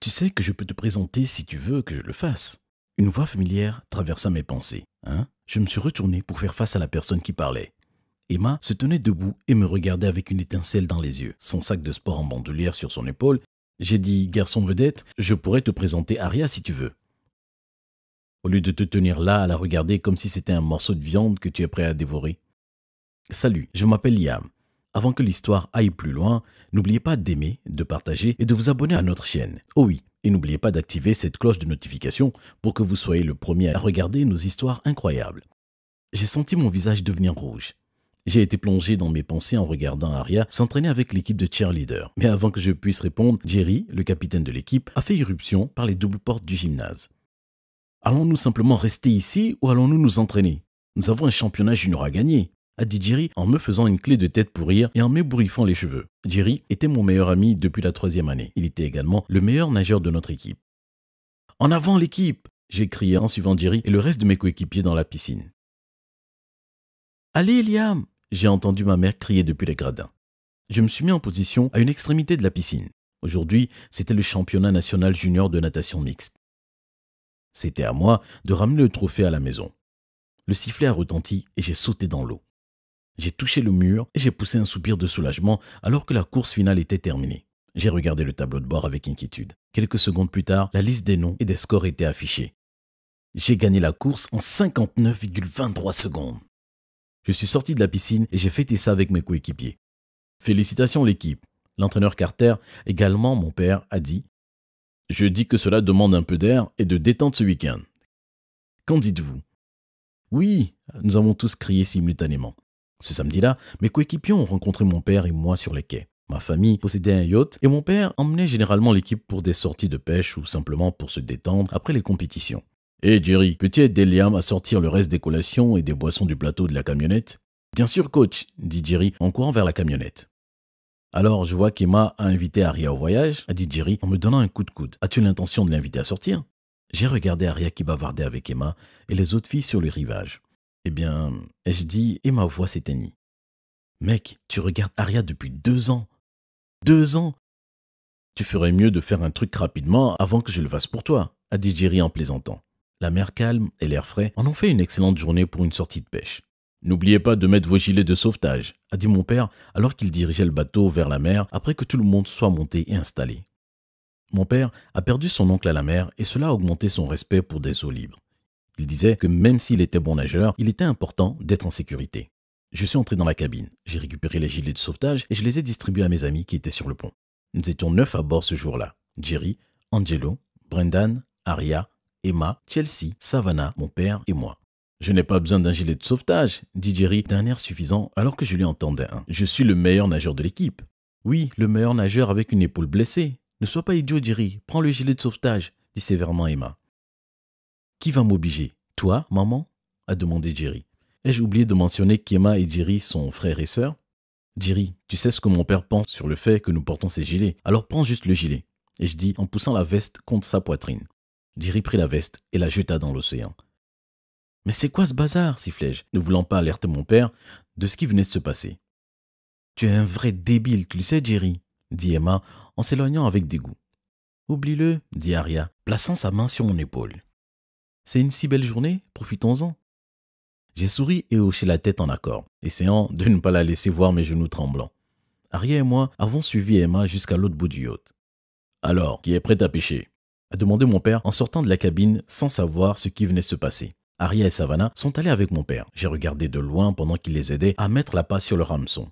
Tu sais que je peux te présenter si tu veux que je le fasse. Une voix familière traversa mes pensées. Je me suis retourné pour faire face à la personne qui parlait. Emma se tenait debout et me regardait avec une étincelle dans les yeux, son sac de sport en bandoulière sur son épaule. J'ai dit, garçon vedette, je pourrais te présenter Aria si tu veux. Au lieu de te tenir là à la regarder comme si c'était un morceau de viande que tu es prêt à dévorer. Salut, je m'appelle Liam. Avant que l'histoire aille plus loin, n'oubliez pas d'aimer, de partager et de vous abonner à notre chaîne. Oh oui, et n'oubliez pas d'activer cette cloche de notification pour que vous soyez le premier à regarder nos histoires incroyables. J'ai senti mon visage devenir rouge. J'ai été plongé dans mes pensées en regardant Aria s'entraîner avec l'équipe de cheerleaders. Mais avant que je puisse répondre, Jerry, le capitaine de l'équipe, a fait irruption par les doubles portes du gymnase. Allons-nous simplement rester ici ou allons-nous nous entraîner? Nous avons un championnat junior à gagner, a dit Jerry en me faisant une clé de tête pour rire et en m'ébouriffant les cheveux. Jerry était mon meilleur ami depuis la 3e année. Il était également le meilleur nageur de notre équipe. En avant l'équipe! J'ai crié en suivant Jerry et le reste de mes coéquipiers dans la piscine. Allez Liam! J'ai entendu ma mère crier depuis les gradins. Je me suis mis en position à une extrémité de la piscine. Aujourd'hui, c'était le championnat national junior de natation mixte. C'était à moi de ramener le trophée à la maison. Le sifflet a retenti et j'ai sauté dans l'eau. J'ai touché le mur et j'ai poussé un soupir de soulagement alors que la course finale était terminée. J'ai regardé le tableau de bord avec inquiétude. Quelques secondes plus tard, la liste des noms et des scores était affichée. J'ai gagné la course en 59,23 secondes. Je suis sorti de la piscine et j'ai fêté ça avec mes coéquipiers. Félicitations l'équipe. L'entraîneur Carter, également mon père, a dit « Je dis que cela demande un peu d'air et de détente ce week-end. » Qu'en dites-vous? Oui, nous avons tous crié simultanément. Ce samedi-là, mes coéquipiers ont rencontré mon père et moi sur les quais. Ma famille possédait un yacht et mon père emmenait généralement l'équipe pour des sorties de pêche ou simplement pour se détendre après les compétitions. « Hé Jerry, peux-tu aider Liam à sortir le reste des collations et des boissons du plateau de la camionnette ?»« Bien sûr coach, dit Jerry en courant vers la camionnette. Alors je vois qu'Emma a invité Aria au voyage, a dit Jerry en me donnant un coup de coude. As-tu l'intention de l'inviter à sortir? J'ai regardé Aria qui bavardait avec Emma et les autres filles sur le rivage. Eh bien, ai-je dit et ma voix s'éteignit. Mec, tu regardes Aria depuis 2 ans. 2 ans! Tu ferais mieux de faire un truc rapidement avant que je le fasse pour toi, a dit Jerry en plaisantant. La mer calme et l'air frais en ont fait une excellente journée pour une sortie de pêche. N'oubliez pas de mettre vos gilets de sauvetage, a dit mon père alors qu'il dirigeait le bateau vers la mer après que tout le monde soit monté et installé. Mon père a perdu son oncle à la mer et cela a augmenté son respect pour des eaux libres. Il disait que même s'il était bon nageur, il était important d'être en sécurité. Je suis entré dans la cabine, j'ai récupéré les gilets de sauvetage et je les ai distribués à mes amis qui étaient sur le pont. Nous étions 9 à bord ce jour-là. Jerry, Angelo, Brendan, Aria, Emma, Chelsea, Savannah, mon père et moi. Je n'ai pas besoin d'un gilet de sauvetage, dit Jerry d'un air suffisant alors que je lui entendais un. Je suis le meilleur nageur de l'équipe. Oui, le meilleur nageur avec une épaule blessée. Ne sois pas idiot, Jerry. Prends le gilet de sauvetage, dit sévèrement Emma. Qui va m'obliger? Toi, maman? A demandé Jerry. Ai-je oublié de mentionner qu'Emma et Jerry sont frères et sœurs? Jerry, tu sais ce que mon père pense sur le fait que nous portons ces gilets, alors prends juste le gilet. Et je dis en poussant la veste contre sa poitrine. Jerry prit la veste et la jeta dans l'océan. Mais c'est quoi ce bazar, sifflai-je, ne voulant pas alerter mon père de ce qui venait de se passer. Tu es un vrai débile, tu le sais, Jerry, dit Emma en s'éloignant avec dégoût. Oublie-le, dit Aria, plaçant sa main sur mon épaule. C'est une si belle journée, profitons-en. J'ai souri et hoché la tête en accord, essayant de ne pas la laisser voir mes genoux tremblants. Aria et moi avons suivi Emma jusqu'à l'autre bout du yacht. Alors, qui est prêt à pêcher? A demandé mon père en sortant de la cabine sans savoir ce qui venait se passer. Aria et Savannah sont allés avec mon père. J'ai regardé de loin pendant qu'il les aidait à mettre la passe sur leur hameçon.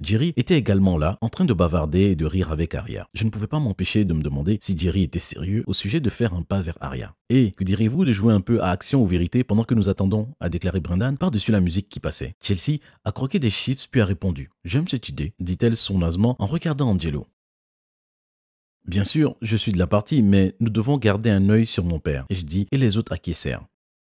Jerry était également là, en train de bavarder et de rire avec Aria. Je ne pouvais pas m'empêcher de me demander si Jerry était sérieux au sujet de faire un pas vers Aria. « Et que diriez-vous de jouer un peu à action ou vérité pendant que nous attendons ?» a déclaré Brendan par-dessus la musique qui passait. Chelsea a croqué des chips puis a répondu. « J'aime cette idée », dit-elle sournoisement en regardant Angelo. « Bien sûr, je suis de la partie, mais nous devons garder un œil sur mon père. » Et je dis, et les autres acquiescèrent.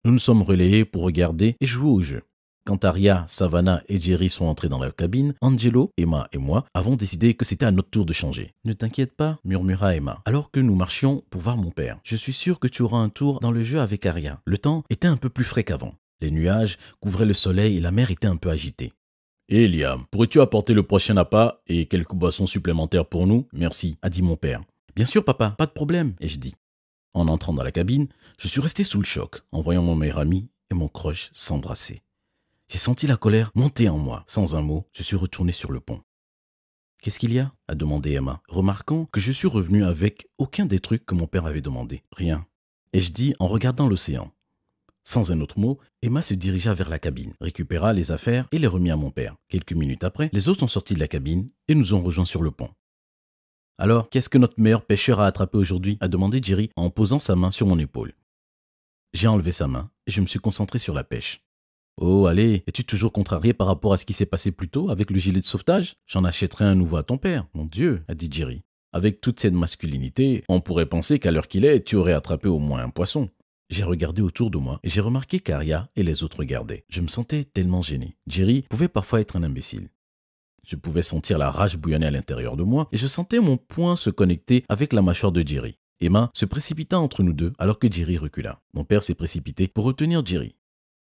Nous nous sommes relayés pour regarder et jouer au jeu. Quand Aria, Savannah et Jerry sont entrés dans la cabine, Angelo, Emma et moi avons décidé que c'était à notre tour de changer. « Ne t'inquiète pas, » murmura Emma, alors que nous marchions pour voir mon père. « Je suis sûr que tu auras un tour dans le jeu avec Aria. » Le temps était un peu plus frais qu'avant. Les nuages couvraient le soleil et la mer était un peu agitée. « Hé Liam, pourrais-tu apporter le prochain appât et quelques boissons supplémentaires pour nous? Merci, a dit mon père. Bien sûr, papa, pas de problème, ai-je dit. En entrant dans la cabine, je suis resté sous le choc en voyant mon meilleur ami et mon crush s'embrasser. J'ai senti la colère monter en moi. Sans un mot, je suis retourné sur le pont. Qu'est-ce qu'il y a? A demandé Emma, remarquant que je suis revenu avec aucun des trucs que mon père avait demandé. Rien, ai-je dit en regardant l'océan. Sans un autre mot, Emma se dirigea vers la cabine, récupéra les affaires et les remit à mon père. Quelques minutes après, les autres sont sortis de la cabine et nous ont rejoints sur le pont. Alors, qu'est-ce que notre meilleur pêcheur a attrapé aujourd'hui? A demandé Jerry en posant sa main sur mon épaule. J'ai enlevé sa main et je me suis concentré sur la pêche. Oh, allez, es-tu toujours contrarié par rapport à ce qui s'est passé plus tôt avec le gilet de sauvetage? J'en achèterai un nouveau à ton père. Mon Dieu, a dit Jerry. Avec toute cette masculinité, on pourrait penser qu'à l'heure qu'il est, tu aurais attrapé au moins un poisson. J'ai regardé autour de moi et j'ai remarqué qu'Aria et les autres regardaient. Je me sentais tellement gêné. Jerry pouvait parfois être un imbécile. Je pouvais sentir la rage bouillonner à l'intérieur de moi et je sentais mon poing se connecter avec la mâchoire de Jerry. Emma se précipita entre nous deux alors que Jerry recula. Mon père s'est précipité pour retenir Jerry.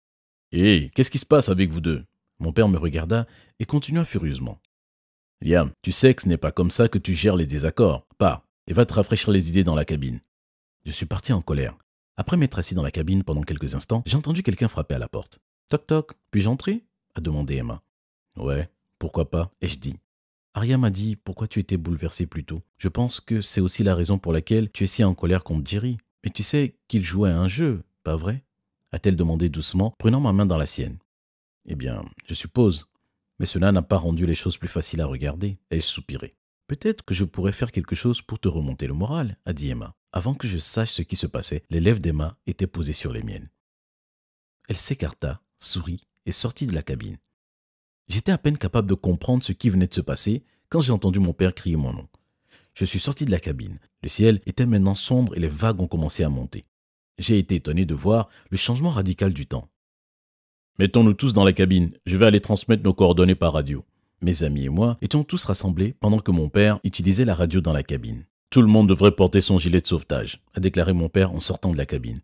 « Hé, qu'est-ce qui se passe avec vous deux ?» Mon père me regarda et continua furieusement. « Liam, tu sais que ce n'est pas comme ça que tu gères les désaccords. Pars et va te rafraîchir les idées dans la cabine. » Je suis parti en colère. Après m'être assis dans la cabine pendant quelques instants, j'ai entendu quelqu'un frapper à la porte. « Toc toc, puis-je entrer ?» a demandé Emma. « Ouais, pourquoi pas ?» ai-je dit. Aria m'a dit pourquoi tu étais bouleversé plus tôt. Je pense que c'est aussi la raison pour laquelle tu es si en colère contre Jerry. Mais tu sais qu'il jouait à un jeu, pas vrai? A-t-elle demandé doucement, prenant ma main dans la sienne. Eh bien, je suppose. Mais cela n'a pas rendu les choses plus faciles à regarder, ai-je soupiré. Peut-être que je pourrais faire quelque chose pour te remonter le moral, a dit Emma. Avant que je sache ce qui se passait, les lèvres d'Emma étaient posées sur les miennes. Elle s'écarta, sourit et sortit de la cabine. J'étais à peine capable de comprendre ce qui venait de se passer quand j'ai entendu mon père crier mon nom. Je suis sorti de la cabine. Le ciel était maintenant sombre et les vagues ont commencé à monter. J'ai été étonné de voir le changement radical du temps. « Mettons-nous tous dans la cabine, je vais aller transmettre nos coordonnées par radio. » Mes amis et moi étions tous rassemblés pendant que mon père utilisait la radio dans la cabine. « Tout le monde devrait porter son gilet de sauvetage, » a déclaré mon père en sortant de la cabine.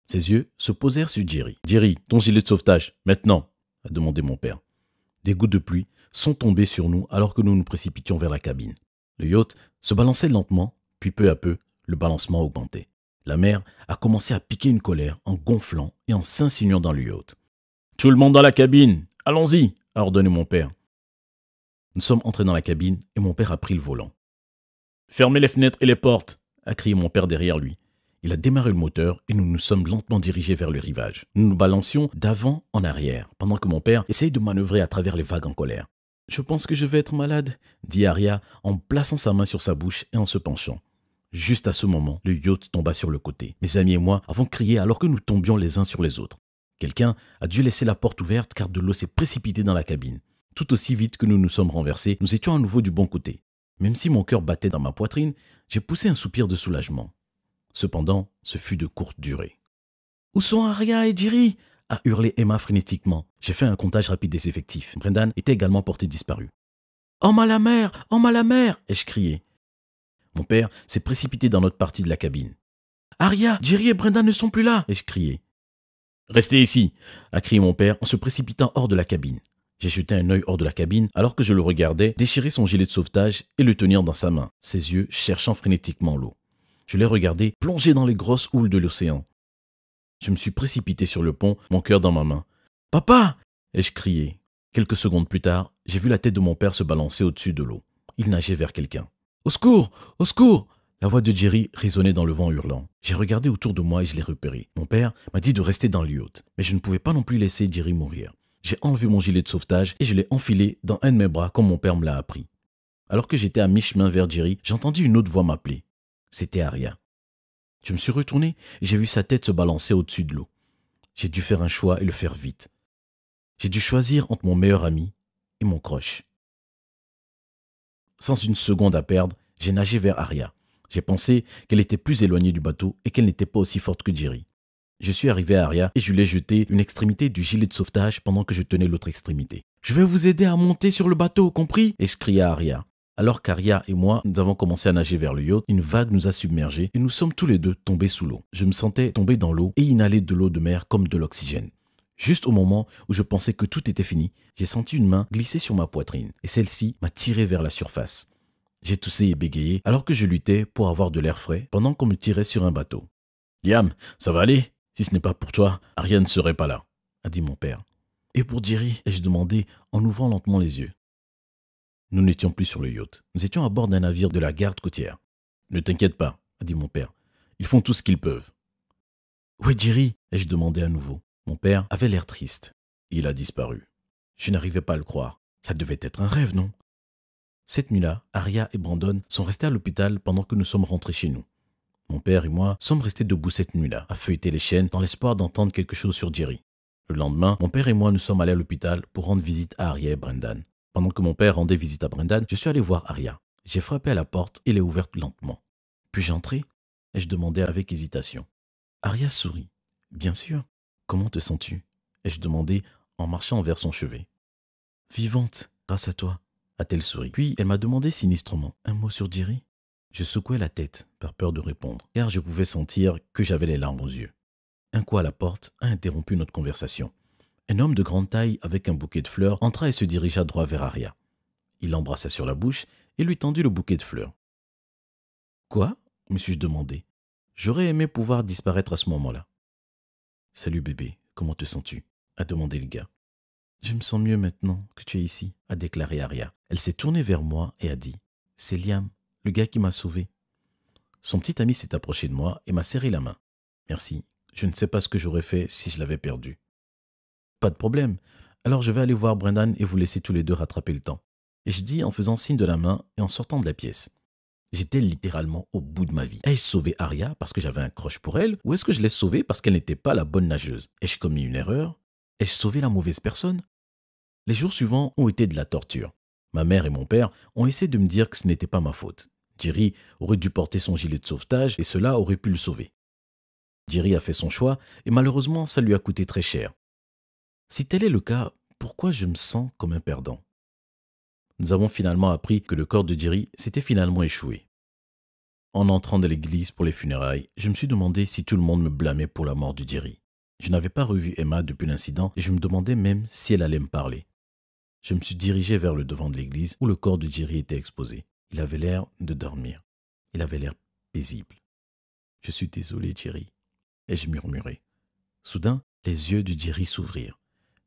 Ses yeux se posèrent sur Jerry. « Jerry, ton gilet de sauvetage, maintenant !» a demandé mon père. Des gouttes de pluie sont tombées sur nous alors que nous nous précipitions vers la cabine. Le yacht se balançait lentement, puis peu à peu, le balancement augmentait. La mer a commencé à piquer une colère en gonflant et en s'insinuant dans le yacht. « Tout le monde dans la cabine, allons-y !» a ordonné mon père. Nous sommes entrés dans la cabine et mon père a pris le volant. « Fermez les fenêtres et les portes !» a crié mon père derrière lui. Il a démarré le moteur et nous nous sommes lentement dirigés vers le rivage. Nous nous balancions d'avant en arrière, pendant que mon père essayait de manœuvrer à travers les vagues en colère. « Je pense que je vais être malade », dit Aria en plaçant sa main sur sa bouche et en se penchant. Juste à ce moment, le yacht tomba sur le côté. Mes amis et moi avons crié alors que nous tombions les uns sur les autres. Quelqu'un a dû laisser la porte ouverte car de l'eau s'est précipitée dans la cabine. Tout aussi vite que nous nous sommes renversés, nous étions à nouveau du bon côté. Même si mon cœur battait dans ma poitrine, j'ai poussé un soupir de soulagement. Cependant, ce fut de courte durée. « Où sont Aria et Jerry ?» a hurlé Emma frénétiquement. J'ai fait un comptage rapide des effectifs. Brendan était également porté disparu. « Homme à la mer! Homme à la mer !» ai-je crié. Mon père s'est précipité dans notre partie de la cabine. « Aria, Jerry et Brendan ne sont plus là !» ai-je crié. « Restez ici !» a crié mon père en se précipitant hors de la cabine. J'ai jeté un œil hors de la cabine alors que je le regardais déchirer son gilet de sauvetage et le tenir dans sa main, ses yeux cherchant frénétiquement l'eau. Je l'ai regardé plonger dans les grosses houles de l'océan. Je me suis précipité sur le pont, mon cœur dans ma main. « Papa !» ai-je crié. Quelques secondes plus tard, j'ai vu la tête de mon père se balancer au-dessus de l'eau. Il nageait vers quelqu'un. « Au secours! Au secours !» La voix de Jerry résonnait dans le vent hurlant. J'ai regardé autour de moi et je l'ai repéré. Mon père m'a dit de rester dans le yacht, mais je ne pouvais pas non plus laisser Jerry mourir. J'ai enlevé mon gilet de sauvetage et je l'ai enfilé dans un de mes bras comme mon père me l'a appris. Alors que j'étais à mi-chemin vers Jerry, j'ai entendu une autre voix m'appeler. C'était Aria. Je me suis retourné et j'ai vu sa tête se balancer au-dessus de l'eau. J'ai dû faire un choix et le faire vite. J'ai dû choisir entre mon meilleur ami et mon crush. Sans une seconde à perdre, j'ai nagé vers Aria. J'ai pensé qu'elle était plus éloignée du bateau et qu'elle n'était pas aussi forte que Jerry. Je suis arrivé à Aria et je lui ai jeté une extrémité du gilet de sauvetage pendant que je tenais l'autre extrémité. « Je vais vous aider à monter sur le bateau, compris ?» et je criais à Aria. Alors qu'Aria et moi, nous avons commencé à nager vers le yacht, une vague nous a submergés et nous sommes tous les deux tombés sous l'eau. Je me sentais tomber dans l'eau et inhaler de l'eau de mer comme de l'oxygène. Juste au moment où je pensais que tout était fini, j'ai senti une main glisser sur ma poitrine et celle-ci m'a tiré vers la surface. J'ai toussé et bégayé alors que je luttais pour avoir de l'air frais pendant qu'on me tirait sur un bateau. Liam, ça va aller? Si ce n'est pas pour toi, Arya ne serait pas là, a dit mon père. Et pour Jerry, ai-je demandé en ouvrant lentement les yeux. Nous n'étions plus sur le yacht. Nous étions à bord d'un navire de la garde côtière. Ne t'inquiète pas, a dit mon père. Ils font tout ce qu'ils peuvent. Où est Jerry? Ai-je demandé à nouveau. Mon père avait l'air triste. Il a disparu. Je n'arrivais pas à le croire. Ça devait être un rêve, non? Cette nuit-là, Arya et Brandon sont restés à l'hôpital pendant que nous sommes rentrés chez nous. Mon père et moi sommes restés debout cette nuit-là, à feuilleter les chaînes dans l'espoir d'entendre quelque chose sur Jerry. Le lendemain, mon père et moi nous sommes allés à l'hôpital pour rendre visite à Arya et Brendan. Pendant que mon père rendait visite à Brendan, je suis allé voir Arya. J'ai frappé à la porte et l'ai ouverte lentement. Puis-je entrer? Ai-je demandé avec hésitation. Arya sourit. Bien sûr. Comment te sens-tu? Ai-je demandé en marchant vers son chevet. Vivante, grâce à toi, a-t-elle souri. Puis elle m'a demandé sinistrement. Un mot sur Jerry? Je secouai la tête, par peur de répondre, car je pouvais sentir que j'avais les larmes aux yeux. Un coup à la porte a interrompu notre conversation. Un homme de grande taille avec un bouquet de fleurs entra et se dirigea droit vers Arya. Il l'embrassa sur la bouche et lui tendit le bouquet de fleurs. Quoi? Me suis-je demandé. J'aurais aimé pouvoir disparaître à ce moment-là. Salut bébé, comment te sens-tu? A demandé le gars. Je me sens mieux maintenant que tu es ici, a déclaré Arya. Elle s'est tournée vers moi et a dit. C'est Liam, le gars qui m'a sauvé. Son petit ami s'est approché de moi et m'a serré la main. Merci, je ne sais pas ce que j'aurais fait si je l'avais perdu. Pas de problème, alors je vais aller voir Brendan et vous laisser tous les deux rattraper le temps. Et je dis en faisant signe de la main et en sortant de la pièce. J'étais littéralement au bout de ma vie. Ai-je sauvé Arya parce que j'avais un crush pour elle ou est-ce que je l'ai sauvée parce qu'elle n'était pas la bonne nageuse? Ai-je commis une erreur? Ai-je sauvé la mauvaise personne? Les jours suivants ont été de la torture. Ma mère et mon père ont essayé de me dire que ce n'était pas ma faute. Jerry aurait dû porter son gilet de sauvetage et cela aurait pu le sauver. Jerry a fait son choix et malheureusement ça lui a coûté très cher. Si tel est le cas, pourquoi je me sens comme un perdant? Nous avons finalement appris que le corps de Jerry s'était finalement échoué. En entrant dans l'église pour les funérailles, je me suis demandé si tout le monde me blâmait pour la mort de Jerry. Je n'avais pas revu Emma depuis l'incident et je me demandais même si elle allait me parler. Je me suis dirigé vers le devant de l'église où le corps de Jerry était exposé. Il avait l'air de dormir. Il avait l'air paisible. « Je suis désolé, Jerry », ai-je murmuré. Soudain, les yeux de Jerry s'ouvrirent.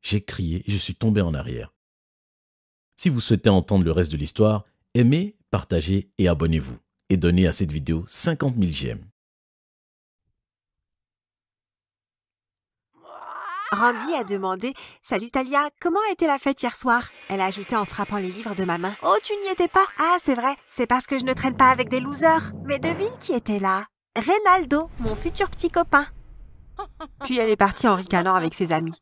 J'ai crié et je suis tombé en arrière. Si vous souhaitez entendre le reste de l'histoire, aimez, partagez et abonnez-vous. Et donnez à cette vidéo 50 000 j'aime. Randy a demandé « Salut Talia, comment a été la fête hier soir ?» Elle a ajouté en frappant les livres de ma main. « Oh, tu n'y étais pas? Ah, c'est vrai, c'est parce que je ne traîne pas avec des losers. Mais devine qui était là? Reynaldo, mon futur petit copain. » Puis elle est partie en ricanant avec ses amis.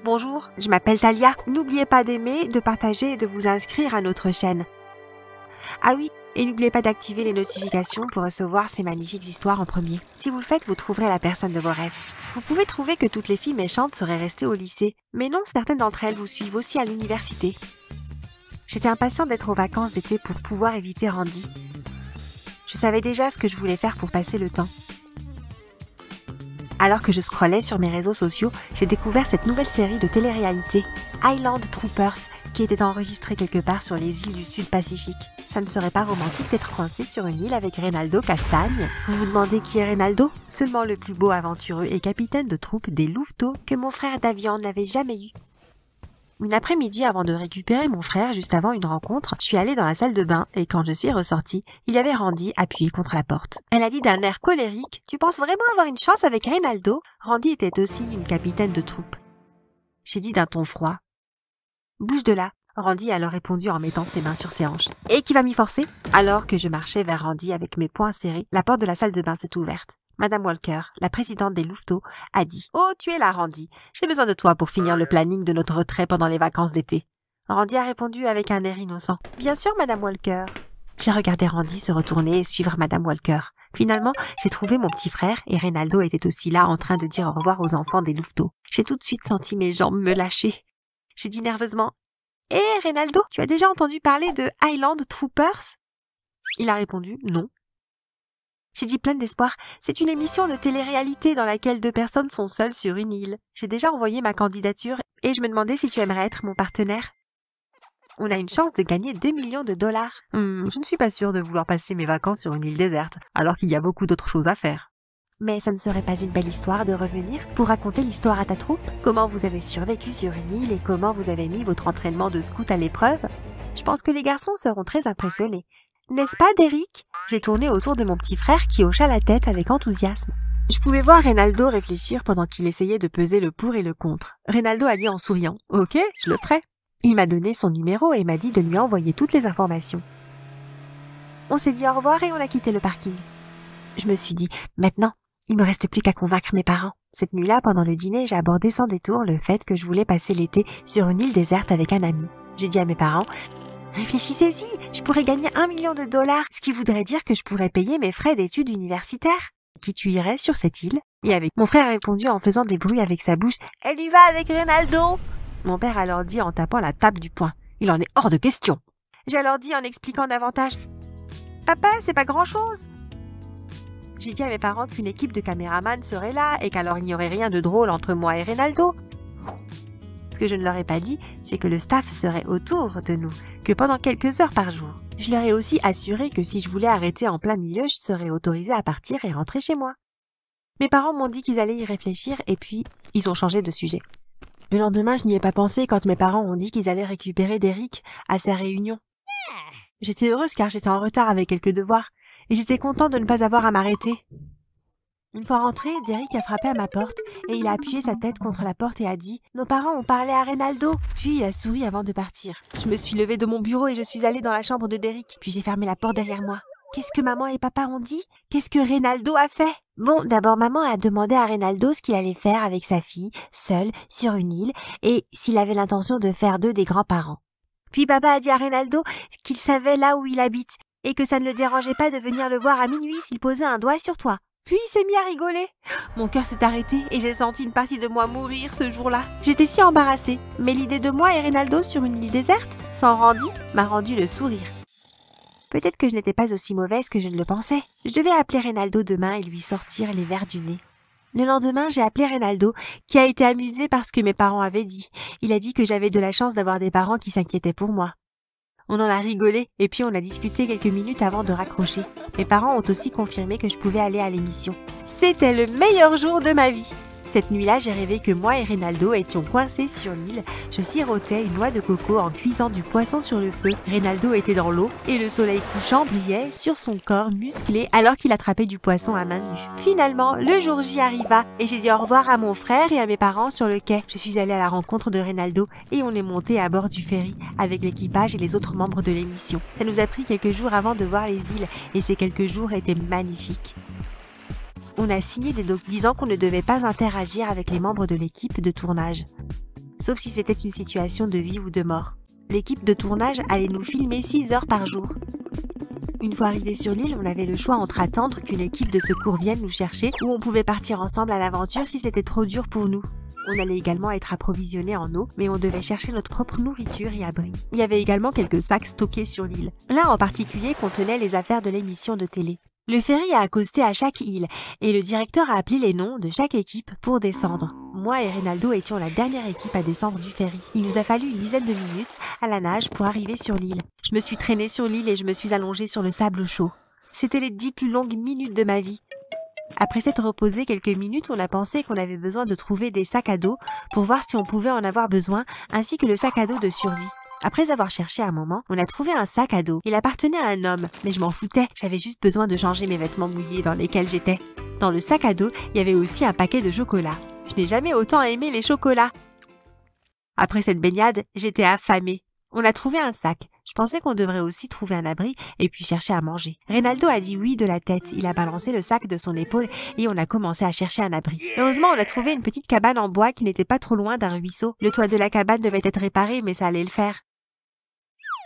Bonjour, je m'appelle Talia. N'oubliez pas d'aimer, de partager et de vous inscrire à notre chaîne. Ah oui, et n'oubliez pas d'activer les notifications pour recevoir ces magnifiques histoires en premier. Si vous le faites, vous trouverez la personne de vos rêves. Vous pouvez trouver que toutes les filles méchantes seraient restées au lycée, mais non, certaines d'entre elles vous suivent aussi à l'université. J'étais impatiente d'être aux vacances d'été pour pouvoir éviter Randy. Je savais déjà ce que je voulais faire pour passer le temps. Alors que je scrollais sur mes réseaux sociaux, j'ai découvert cette nouvelle série de télé-réalité, Island Troopers, qui était enregistrée quelque part sur les îles du Sud-Pacifique. Ça ne serait pas romantique d'être coincé sur une île avec Reynaldo Castagne? Vous vous demandez qui est Reynaldo? Seulement le plus beau aventureux et capitaine de troupe des Louveteaux que mon frère Davian n'avait jamais eu. Une après-midi avant de récupérer mon frère juste avant une rencontre, je suis allée dans la salle de bain et quand je suis ressortie, il y avait Randy appuyé contre la porte. Elle a dit d'un air colérique « Tu penses vraiment avoir une chance avec Reynaldo ?» Randy était aussi une capitaine de troupe. J'ai dit d'un ton froid « Bouge de là !» Randy a alors répondu en mettant ses mains sur ses hanches. « Et qui va m'y forcer ?» Alors que je marchais vers Randy avec mes poings serrés, la porte de la salle de bain s'est ouverte. Madame Walker, la présidente des Louveteaux, a dit « Oh, tu es là, Randy. J'ai besoin de toi pour finir le planning de notre retrait pendant les vacances d'été. » Randy a répondu avec un air innocent « Bien sûr, Madame Walker. » J'ai regardé Randy se retourner et suivre Madame Walker. Finalement, j'ai trouvé mon petit frère et Reynaldo était aussi là en train de dire au revoir aux enfants des Louveteaux. J'ai tout de suite senti mes jambes me lâcher. J'ai dit nerveusement « Hé, Reynaldo, tu as déjà entendu parler de Island Troopers ?» Il a répondu « Non. » J'ai dit pleine d'espoir « C'est une émission de télé-réalité dans laquelle deux personnes sont seules sur une île. J'ai déjà envoyé ma candidature et je me demandais si tu aimerais être mon partenaire. » On a une chance de gagner 2 millions de dollars. Je ne suis pas sûre de vouloir passer mes vacances sur une île déserte, alors qu'il y a beaucoup d'autres choses à faire. Mais ça ne serait pas une belle histoire de revenir pour raconter l'histoire à ta troupe? Comment vous avez survécu sur une île et comment vous avez mis votre entraînement de scout à l'épreuve? Je pense que les garçons seront très impressionnés. N'est-ce pas, Derrick? J'ai tourné autour de mon petit frère qui hocha la tête avec enthousiasme. Je pouvais voir Reynaldo réfléchir pendant qu'il essayait de peser le pour et le contre. Reynaldo a dit en souriant « Ok, je le ferai ». Il m'a donné son numéro et m'a dit de lui envoyer toutes les informations. On s'est dit au revoir et on a quitté le parking. Je me suis dit « Maintenant, il me reste plus qu'à convaincre mes parents ». Cette nuit-là, pendant le dîner, j'ai abordé sans détour le fait que je voulais passer l'été sur une île déserte avec un ami. J'ai dit à mes parents « Réfléchissez-y, je pourrais gagner 1 million de dollars, ce qui voudrait dire que je pourrais payer mes frais d'études universitaires. Qui tu irais sur cette île ?» Et avec mon frère a répondu en faisant des bruits avec sa bouche « Elle y va avec Reynaldo !» Mon père a alors dit en tapant la table du poing « Il en est hors de question !» J'ai alors dit en expliquant davantage « Papa, c'est pas grand-chose !» J'ai dit à mes parents qu'une équipe de caméramans serait là et qu'alors il n'y aurait rien de drôle entre moi et Reynaldo. Ce que je ne leur ai pas dit, c'est que le staff serait autour de nous, que pendant quelques heures par jour. Je leur ai aussi assuré que si je voulais arrêter en plein milieu, je serais autorisée à partir et rentrer chez moi. Mes parents m'ont dit qu'ils allaient y réfléchir et puis ils ont changé de sujet. Le lendemain, je n'y ai pas pensé quand mes parents ont dit qu'ils allaient récupérer Derrick à sa réunion. J'étais heureuse car j'étais en retard avec quelques devoirs et j'étais contente de ne pas avoir à m'arrêter. Une fois rentré, Derrick a frappé à ma porte et il a appuyé sa tête contre la porte et a dit « Nos parents ont parlé à Reynaldo !» Puis il a souri avant de partir. Je me suis levée de mon bureau et je suis allée dans la chambre de Derrick. Puis j'ai fermé la porte derrière moi. Qu'est-ce que maman et papa ont dit? Qu'est-ce que Reynaldo a fait? Bon, d'abord maman a demandé à Reynaldo ce qu'il allait faire avec sa fille, seul, sur une île, et s'il avait l'intention de faire d'eux des grands-parents. Puis papa a dit à Reynaldo qu'il savait là où il habite et que ça ne le dérangeait pas de venir le voir à minuit s'il posait un doigt sur toi. Puis il s'est mis à rigoler. Mon cœur s'est arrêté et j'ai senti une partie de moi mourir ce jour-là. J'étais si embarrassée, mais l'idée de moi et Reynaldo sur une île déserte, sans Randy, m'a rendu le sourire. Peut-être que je n'étais pas aussi mauvaise que je ne le pensais. Je devais appeler Reynaldo demain et lui sortir les vers du nez. Le lendemain, j'ai appelé Reynaldo, qui a été amusé par ce que mes parents avaient dit. Il a dit que j'avais de la chance d'avoir des parents qui s'inquiétaient pour moi. On en a rigolé et puis on a discuté quelques minutes avant de raccrocher. Mes parents ont aussi confirmé que je pouvais aller à l'émission. C'était le meilleur jour de ma vie. Cette nuit-là, j'ai rêvé que moi et Reynaldo étions coincés sur l'île. Je sirotais une noix de coco en cuisant du poisson sur le feu. Reynaldo était dans l'eau et le soleil couchant brillait sur son corps musclé alors qu'il attrapait du poisson à main nue. Finalement, le jour J arriva et j'ai dit au revoir à mon frère et à mes parents sur le quai. Je suis allée à la rencontre de Reynaldo et on est monté à bord du ferry avec l'équipage et les autres membres de l'émission. Ça nous a pris quelques jours avant de voir les îles et ces quelques jours étaient magnifiques. On a signé des docs disant qu'on ne devait pas interagir avec les membres de l'équipe de tournage. Sauf si c'était une situation de vie ou de mort. L'équipe de tournage allait nous filmer 6 heures par jour. Une fois arrivés sur l'île, on avait le choix entre attendre qu'une équipe de secours vienne nous chercher ou on pouvait partir ensemble à l'aventure si c'était trop dur pour nous. On allait également être approvisionnés en eau, mais on devait chercher notre propre nourriture et abri. Il y avait également quelques sacs stockés sur l'île. L'un en particulier contenait les affaires de l'émission de télé. Le ferry a accosté à chaque île et le directeur a appelé les noms de chaque équipe pour descendre. Moi et Reynaldo étions la dernière équipe à descendre du ferry. Il nous a fallu une dizaine de minutes à la nage pour arriver sur l'île. Je me suis traînée sur l'île et je me suis allongée sur le sable chaud. C'était les 10 plus longues minutes de ma vie. Après s'être reposé quelques minutes, on a pensé qu'on avait besoin de trouver des sacs à dos pour voir si on pouvait en avoir besoin, ainsi que le sac à dos de survie. Après avoir cherché un moment, on a trouvé un sac à dos. Il appartenait à un homme, mais je m'en foutais. J'avais juste besoin de changer mes vêtements mouillés dans lesquels j'étais. Dans le sac à dos, il y avait aussi un paquet de chocolat. Je n'ai jamais autant aimé les chocolats. Après cette baignade, j'étais affamée. On a trouvé un sac. Je pensais qu'on devrait aussi trouver un abri et puis chercher à manger. Reynaldo a dit oui de la tête. Il a balancé le sac de son épaule et on a commencé à chercher un abri. Heureusement, on a trouvé une petite cabane en bois qui n'était pas trop loin d'un ruisseau. Le toit de la cabane devait être réparé, mais ça allait le faire.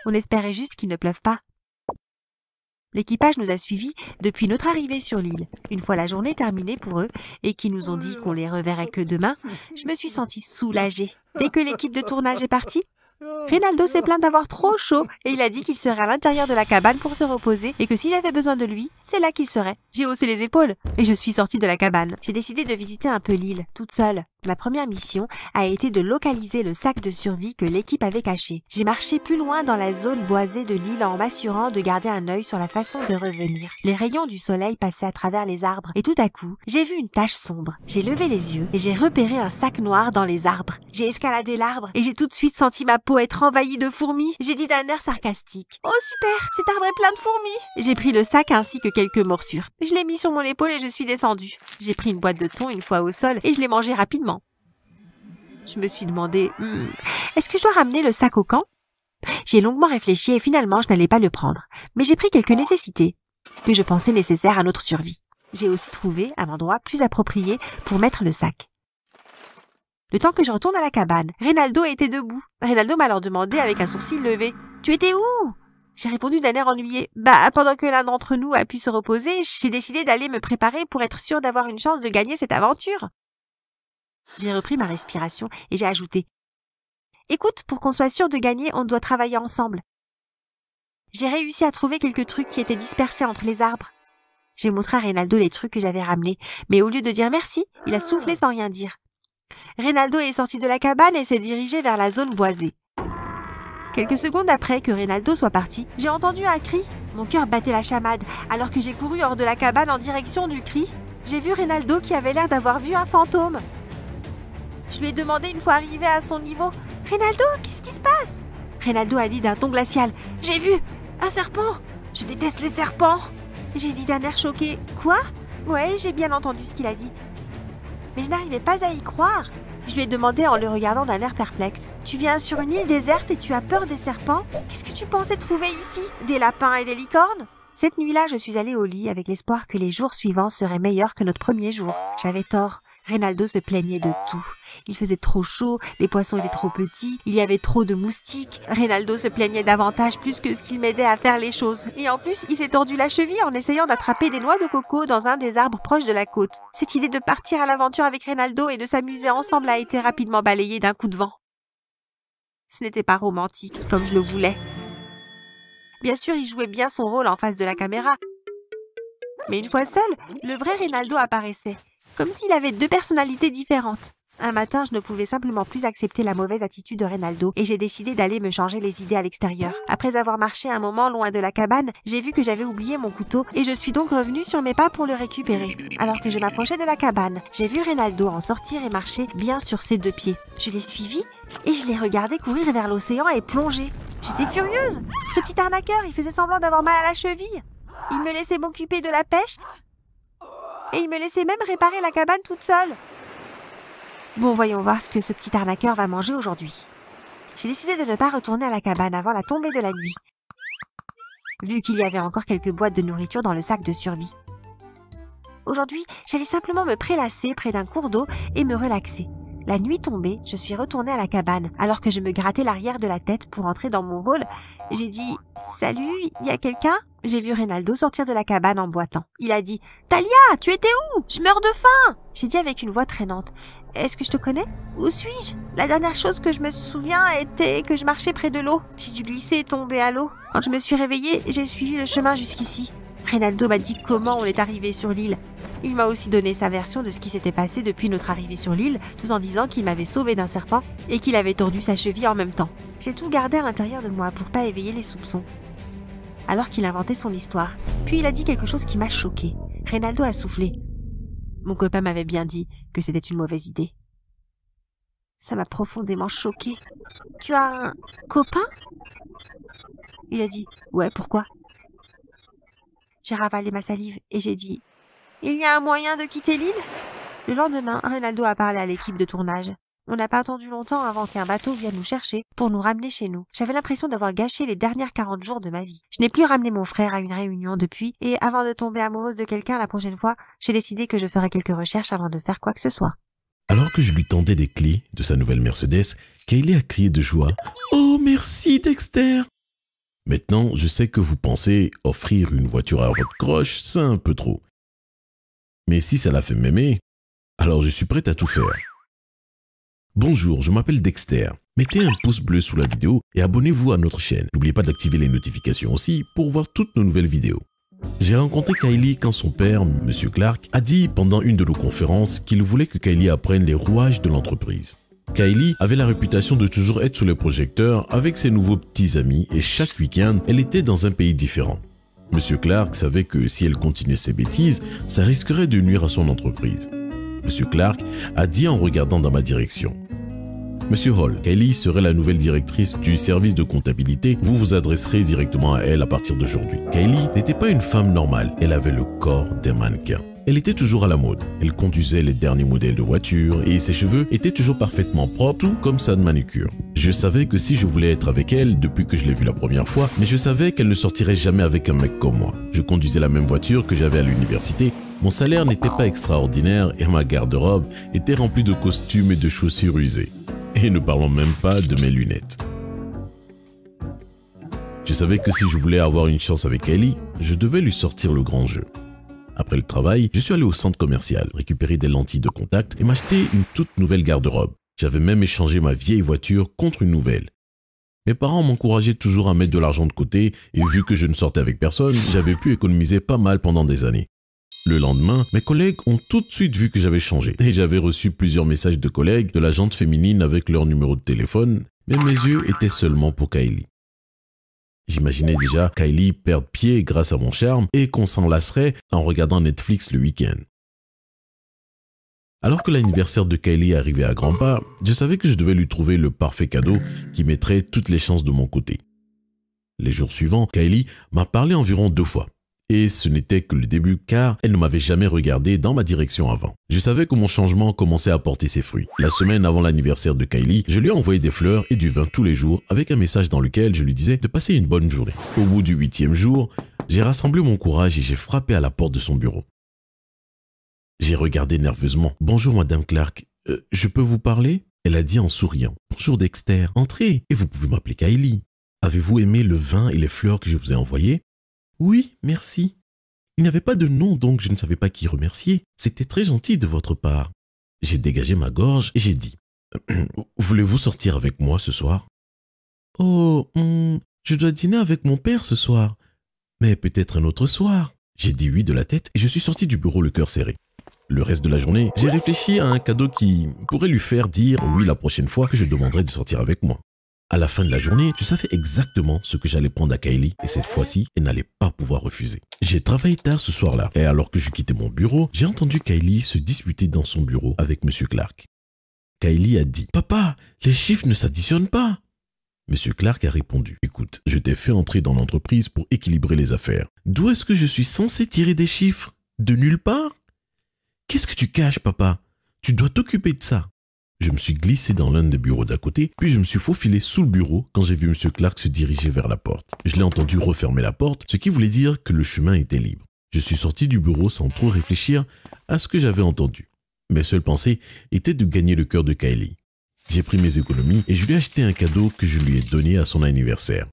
On espérait juste qu'il ne pleuve pas. L'équipage nous a suivis depuis notre arrivée sur l'île. Une fois la journée terminée pour eux et qu'ils nous ont dit qu'on les reverrait que demain, je me suis sentie soulagée. Dès que l'équipe de tournage est partie, Reynaldo s'est plaint d'avoir trop chaud et il a dit qu'il serait à l'intérieur de la cabane pour se reposer et que si j'avais besoin de lui, c'est là qu'il serait. J'ai haussé les épaules et je suis sortie de la cabane. J'ai décidé de visiter un peu l'île, toute seule. Ma première mission a été de localiser le sac de survie que l'équipe avait caché. J'ai marché plus loin dans la zone boisée de l'île en m'assurant de garder un œil sur la façon de revenir. Les rayons du soleil passaient à travers les arbres et tout à coup, j'ai vu une tache sombre. J'ai levé les yeux et j'ai repéré un sac noir dans les arbres. J'ai escaladé l'arbre et j'ai tout de suite senti ma peau être envahie de fourmis. J'ai dit d'un air sarcastique: « Oh super, cet arbre est plein de fourmis !» J'ai pris le sac ainsi que quelques morsures. Je l'ai mis sur mon épaule et je suis descendue. J'ai pris une boîte de thon une fois au sol et je l'ai mangée rapidement. Je me suis demandé, est-ce que je dois ramener le sac au camp? J'y ai longuement réfléchi et finalement je n'allais pas le prendre. Mais j'ai pris quelques nécessités que je pensais nécessaires à notre survie. J'ai aussi trouvé un endroit plus approprié pour mettre le sac. Le temps que je retourne à la cabane, Reynaldo était debout. Reynaldo m'a alors demandé avec un sourcil levé: « Tu étais où ?» J'ai répondu d'un air ennuyé: « Pendant que l'un d'entre nous a pu se reposer, j'ai décidé d'aller me préparer pour être sûr d'avoir une chance de gagner cette aventure. » J'ai repris ma respiration et j'ai ajouté: « Écoute, pour qu'on soit sûr de gagner, on doit travailler ensemble. » J'ai réussi à trouver quelques trucs qui étaient dispersés entre les arbres. J'ai montré à Reynaldo les trucs que j'avais ramenés, mais au lieu de dire merci, il a soufflé sans rien dire. Reynaldo est sorti de la cabane et s'est dirigé vers la zone boisée. Quelques secondes après que Reynaldo soit parti, j'ai entendu un cri. Mon cœur battait la chamade. Alors que j'ai couru hors de la cabane en direction du cri, j'ai vu Reynaldo qui avait l'air d'avoir vu un fantôme. Je lui ai demandé une fois arrivé à son niveau: « Reynaldo, qu'est-ce qui se passe ?» Reynaldo a dit d'un ton glacial: « J'ai vu un serpent. Je déteste les serpents. » J'ai dit d'un air choqué: « Quoi ?» Ouais, j'ai bien entendu ce qu'il a dit. Mais je n'arrivais pas à y croire. Je lui ai demandé en le regardant d'un air perplexe: « Tu viens sur une île déserte et tu as peur des serpents? Qu'est-ce que tu pensais trouver ici? Des lapins et des licornes ?» Cette nuit-là, je suis allée au lit avec l'espoir que les jours suivants seraient meilleurs que notre premier jour. J'avais tort. Reynaldo se plaignait de tout. Il faisait trop chaud, les poissons étaient trop petits, il y avait trop de moustiques. Reynaldo se plaignait davantage plus que ce qu'il m'aidait à faire les choses. Et en plus, il s'est tordu la cheville en essayant d'attraper des noix de coco dans un des arbres proches de la côte. Cette idée de partir à l'aventure avec Reynaldo et de s'amuser ensemble a été rapidement balayée d'un coup de vent. Ce n'était pas romantique, comme je le voulais. Bien sûr, il jouait bien son rôle en face de la caméra. Mais une fois seul, le vrai Reynaldo apparaissait, comme s'il avait deux personnalités différentes. Un matin, je ne pouvais simplement plus accepter la mauvaise attitude de Reynaldo et j'ai décidé d'aller me changer les idées à l'extérieur. Après avoir marché un moment loin de la cabane, j'ai vu que j'avais oublié mon couteau et je suis donc revenue sur mes pas pour le récupérer. Alors que je m'approchais de la cabane, j'ai vu Reynaldo en sortir et marcher bien sur ses deux pieds. Je l'ai suivi et je l'ai regardé courir vers l'océan et plonger. J'étais furieuse. Ce petit arnaqueur, il faisait semblant d'avoir mal à la cheville. Il me laissait m'occuper de la pêche et il me laissait même réparer la cabane toute seule. Bon, voyons voir ce que ce petit arnaqueur va manger aujourd'hui. J'ai décidé de ne pas retourner à la cabane avant la tombée de la nuit, vu qu'il y avait encore quelques boîtes de nourriture dans le sac de survie. Aujourd'hui, j'allais simplement me prélasser près d'un cours d'eau et me relaxer. La nuit tombée, je suis retournée à la cabane. Alors que je me grattais l'arrière de la tête pour entrer dans mon rôle, j'ai dit « Salut, y a quelqu'un ?» J'ai vu Reynaldo sortir de la cabane en boitant. Il a dit « Talia, tu étais où? Je meurs de faim !» J'ai dit avec une voix traînante « Est-ce que je te connais? Où suis-je? La dernière chose que je me souviens était que je marchais près de l'eau. J'ai dû glisser et tomber à l'eau. Quand je me suis réveillée, j'ai suivi le chemin jusqu'ici. » Reynaldo m'a dit comment on est arrivé sur l'île. Il m'a aussi donné sa version de ce qui s'était passé depuis notre arrivée sur l'île, tout en disant qu'il m'avait sauvé d'un serpent et qu'il avait tordu sa cheville en même temps. J'ai tout gardé à l'intérieur de moi pour pas éveiller les soupçons. Alors qu'il inventait son histoire. Puis il a dit quelque chose qui m'a choquée. Reynaldo a soufflé. Mon copain m'avait bien dit que c'était une mauvaise idée. Ça m'a profondément choquée. Tu as un copain? Il a dit ouais, pourquoi? J'ai ravalé ma salive et j'ai dit « Il y a un moyen de quitter l'île ?» Le lendemain, Reynaldo a parlé à l'équipe de tournage. On n'a pas attendu longtemps avant qu'un bateau vienne nous chercher pour nous ramener chez nous. J'avais l'impression d'avoir gâché les dernières 40 jours de ma vie. Je n'ai plus ramené mon frère à une réunion depuis et avant de tomber amoureuse de quelqu'un la prochaine fois, j'ai décidé que je ferais quelques recherches avant de faire quoi que ce soit. Alors que je lui tendais des clés de sa nouvelle Mercedes, Kaylee a crié de joie « Oh, merci Dexter !» Maintenant, je sais que vous pensez offrir une voiture à votre croche, c'est un peu trop. Mais si ça la fait m'aimer, alors je suis prête à tout faire. Bonjour, je m'appelle Dexter. Mettez un pouce bleu sous la vidéo et abonnez-vous à notre chaîne. N'oubliez pas d'activer les notifications aussi pour voir toutes nos nouvelles vidéos. J'ai rencontré Kylie quand son père, M. Clark, a dit pendant une de nos conférences qu'il voulait que Kylie apprenne les rouages de l'entreprise. Kylie avait la réputation de toujours être sous les projecteurs avec ses nouveaux petits amis et chaque week-end, elle était dans un pays différent. M. Clark savait que si elle continuait ses bêtises, ça risquerait de nuire à son entreprise. M. Clark a dit en regardant dans ma direction: Monsieur Hall, Kylie serait la nouvelle directrice du service de comptabilité. Vous vous adresserez directement à elle à partir d'aujourd'hui. Kylie n'était pas une femme normale. Elle avait le corps d'un mannequin. Elle était toujours à la mode. Elle conduisait les derniers modèles de voitures et ses cheveux étaient toujours parfaitement propres, tout comme sa manucure. Je savais que si je voulais être avec elle depuis que je l'ai vue la première fois, mais je savais qu'elle ne sortirait jamais avec un mec comme moi. Je conduisais la même voiture que j'avais à l'université. Mon salaire n'était pas extraordinaire et ma garde-robe était remplie de costumes et de chaussures usées. Et ne parlons même pas de mes lunettes. Je savais que si je voulais avoir une chance avec Kylie, je devais lui sortir le grand jeu. Après le travail, je suis allé au centre commercial, récupérer des lentilles de contact et m'acheter une toute nouvelle garde-robe. J'avais même échangé ma vieille voiture contre une nouvelle. Mes parents m'encourageaient toujours à mettre de l'argent de côté et vu que je ne sortais avec personne, j'avais pu économiser pas mal pendant des années. Le lendemain, mes collègues ont tout de suite vu que j'avais changé et j'avais reçu plusieurs messages de collègues de la gente féminine avec leur numéro de téléphone, mais mes yeux étaient seulement pour Kylie. J'imaginais déjà Kylie perdre pied grâce à mon charme et qu'on s'en lasserait en regardant Netflix le week-end. Alors que l'anniversaire de Kylie arrivait à grands pas, je savais que je devais lui trouver le parfait cadeau qui mettrait toutes les chances de mon côté. Les jours suivants, Kylie m'a parlé environ 2 fois. Et ce n'était que le début car elle ne m'avait jamais regardé dans ma direction avant. Je savais que mon changement commençait à porter ses fruits. La semaine avant l'anniversaire de Kylie, je lui ai envoyé des fleurs et du vin tous les jours avec un message dans lequel je lui disais de passer une bonne journée. Au bout du 8e jour, j'ai rassemblé mon courage et j'ai frappé à la porte de son bureau. J'ai regardé nerveusement. « Bonjour Madame Clark, je peux vous parler ?» Elle a dit en souriant. « Bonjour Dexter, entrez et vous pouvez m'appeler Kylie. Avez-vous aimé le vin et les fleurs que je vous ai envoyés ?» Oui, merci. Il n'y avait pas de nom, donc je ne savais pas qui remercier. C'était très gentil de votre part. J'ai dégagé ma gorge et j'ai dit « Voulez-vous sortir avec moi ce soir ?»« Oh, je dois dîner avec mon père ce soir. Mais peut-être un autre soir. » J'ai dit oui de la tête et je suis sorti du bureau le cœur serré. Le reste de la journée, j'ai réfléchi à un cadeau qui pourrait lui faire dire oui la prochaine fois que je demanderais de sortir avec moi. À la fin de la journée, je savais exactement ce que j'allais prendre à Kylie et cette fois-ci, elle n'allait pas pouvoir refuser. J'ai travaillé tard ce soir-là et alors que je quittais mon bureau, j'ai entendu Kylie se disputer dans son bureau avec M. Clark. Kylie a dit « Papa, les chiffres ne s'additionnent pas !» M. Clark a répondu « Écoute, je t'ai fait entrer dans l'entreprise pour équilibrer les affaires. D'où est-ce que je suis censé tirer des chiffres? De nulle part? Qu'est-ce que tu caches, papa? Tu dois t'occuper de ça. » Je me suis glissé dans l'un des bureaux d'à côté, puis je me suis faufilé sous le bureau quand j'ai vu M. Clark se diriger vers la porte. Je l'ai entendu refermer la porte, ce qui voulait dire que le chemin était libre. Je suis sorti du bureau sans trop réfléchir à ce que j'avais entendu. Mes seules pensées étaient de gagner le cœur de Kylie. J'ai pris mes économies et je lui ai acheté un cadeau que je lui ai donné à son anniversaire.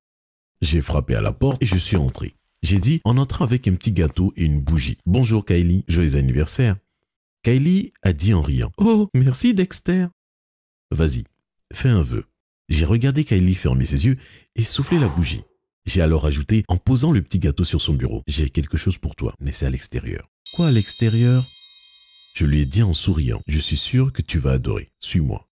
J'ai frappé à la porte et je suis entré. J'ai dit en entrant avec un petit gâteau et une bougie. « Bonjour Kylie, joyeux anniversaire !» Kylie a dit en riant. « Oh, merci Dexter !» Vas-y, fais un vœu. J'ai regardé Kylie fermer ses yeux et souffler la bougie. J'ai alors ajouté en posant le petit gâteau sur son bureau. J'ai quelque chose pour toi, mais c'est à l'extérieur. Quoi à l'extérieur? Je lui ai dit en souriant. Je suis sûr que tu vas adorer. Suis-moi.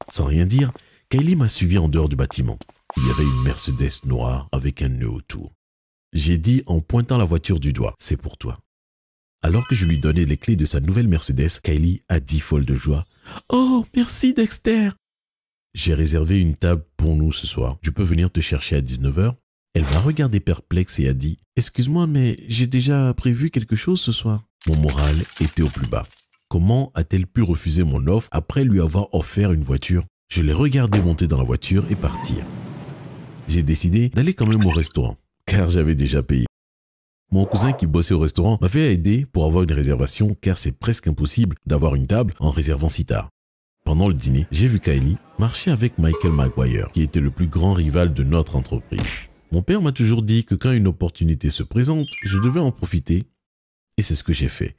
Sans rien dire, Kylie m'a suivi en dehors du bâtiment. Il y avait une Mercedes noire avec un nœud autour. J'ai dit en pointant la voiture du doigt, c'est pour toi. Alors que je lui donnais les clés de sa nouvelle Mercedes, Kylie a dit folle de joie. « Oh, merci Dexter !»« J'ai réservé une table pour nous ce soir. Je peux venir te chercher à 19h ?» Elle m'a regardé perplexe et a dit « Excuse-moi, mais j'ai déjà prévu quelque chose ce soir. » Mon moral était au plus bas. Comment a-t-elle pu refuser mon offre après lui avoir offert une voiture? Je l'ai regardé monter dans la voiture et partir. J'ai décidé d'aller quand même au restaurant, car j'avais déjà payé. Mon cousin qui bossait au restaurant m'avait aidé pour avoir une réservation car c'est presque impossible d'avoir une table en réservant si tard. Pendant le dîner, j'ai vu Kylie marcher avec Michael Maguire, qui était le plus grand rival de notre entreprise. Mon père m'a toujours dit que quand une opportunité se présente, je devais en profiter et c'est ce que j'ai fait.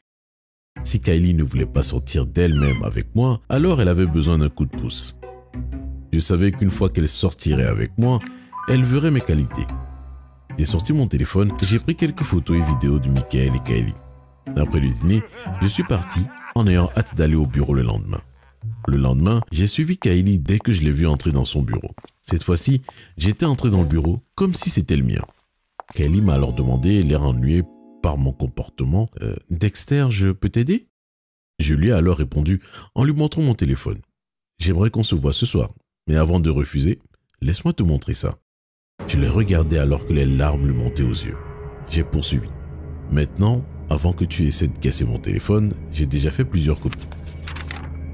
Si Kylie ne voulait pas sortir d'elle-même avec moi, alors elle avait besoin d'un coup de pouce. Je savais qu'une fois qu'elle sortirait avec moi, elle verrait mes qualités. J'ai sorti mon téléphone et j'ai pris quelques photos et vidéos de Michael et Kylie. Après le dîner, je suis parti en ayant hâte d'aller au bureau le lendemain. Le lendemain, j'ai suivi Kylie dès que je l'ai vue entrer dans son bureau. Cette fois-ci, j'étais entré dans le bureau comme si c'était le mien. Kylie m'a alors demandé, l'air ennuyé par mon comportement, « Dexter, je peux t'aider ?» Je lui ai alors répondu en lui montrant mon téléphone. « J'aimerais qu'on se voit ce soir, mais avant de refuser, laisse-moi te montrer ça. » Je l'ai regardé alors que les larmes lui montaient aux yeux. J'ai poursuivi. « Maintenant, avant que tu essaies de casser mon téléphone, j'ai déjà fait plusieurs copies. »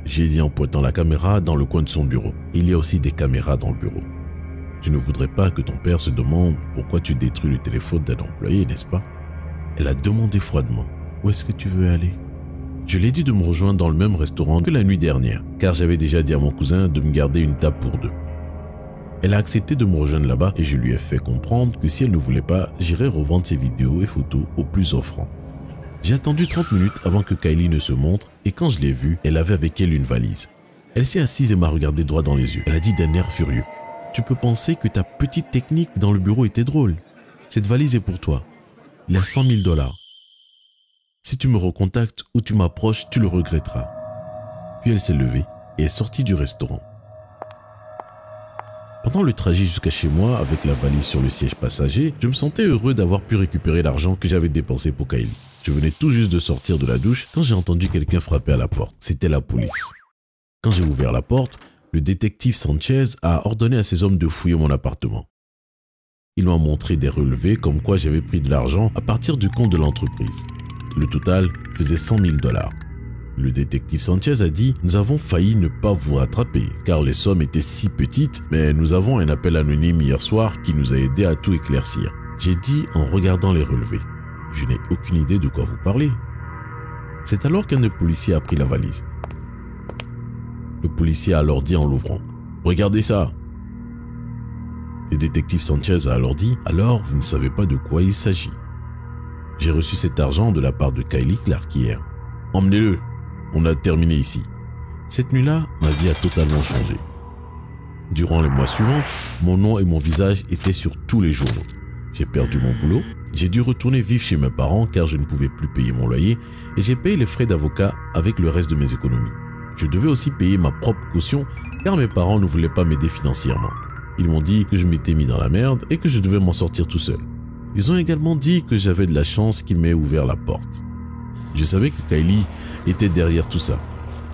J'ai dit en pointant la caméra dans le coin de son bureau. Il y a aussi des caméras dans le bureau. Tu ne voudrais pas que ton père se demande pourquoi tu détruis le téléphone d'un employé, n'est-ce pas? Elle a demandé froidement. Où est-ce que tu veux aller? Je lui ai dit de me rejoindre dans le même restaurant que la nuit dernière, car j'avais déjà dit à mon cousin de me garder une table pour deux. Elle a accepté de me rejoindre là-bas et je lui ai fait comprendre que si elle ne voulait pas, j'irais revendre ses vidéos et photos au plus offrant. J'ai attendu 30 minutes avant que Kylie ne se montre et quand je l'ai vue, elle avait avec elle une valise. Elle s'est assise et m'a regardé droit dans les yeux. Elle a dit d'un air furieux. Tu peux penser que ta petite technique dans le bureau était drôle. Cette valise est pour toi. Il y a 100 000 $. Si tu me recontactes ou tu m'approches, tu le regretteras. Puis elle s'est levée et est sortie du restaurant. Pendant le trajet jusqu'à chez moi, avec la valise sur le siège passager, je me sentais heureux d'avoir pu récupérer l'argent que j'avais dépensé pour Kylie. Je venais tout juste de sortir de la douche quand j'ai entendu quelqu'un frapper à la porte. C'était la police. Quand j'ai ouvert la porte, le détective Sanchez a ordonné à ses hommes de fouiller mon appartement. Ils m'ont montré des relevés comme quoi j'avais pris de l'argent à partir du compte de l'entreprise. Le total faisait 100 000 $. Le détective Sanchez a dit « Nous avons failli ne pas vous rattraper car les sommes étaient si petites, mais nous avons un appel anonyme hier soir qui nous a aidé à tout éclaircir. » J'ai dit en regardant les relevés. « Je n'ai aucune idée de quoi vous parlez. » C'est alors qu'un des policiers a pris la valise. Le policier a alors dit en l'ouvrant « Regardez ça !» Le détective Sanchez a alors dit « Alors, vous ne savez pas de quoi il s'agit. J'ai reçu cet argent de la part de Kylie Clark hier. Emmenez-le, on a terminé ici. » Cette nuit-là, ma vie a totalement changé. Durant les mois suivants, mon nom et mon visage étaient sur tous les journaux. J'ai perdu mon boulot, j'ai dû retourner vivre chez mes parents car je ne pouvais plus payer mon loyer et j'ai payé les frais d'avocat avec le reste de mes économies. Je devais aussi payer ma propre caution car mes parents ne voulaient pas m'aider financièrement. Ils m'ont dit que je m'étais mis dans la merde et que je devais m'en sortir tout seul. Ils ont également dit que j'avais de la chance qu'ils m'aient ouvert la porte. Je savais que Kylie était derrière tout ça.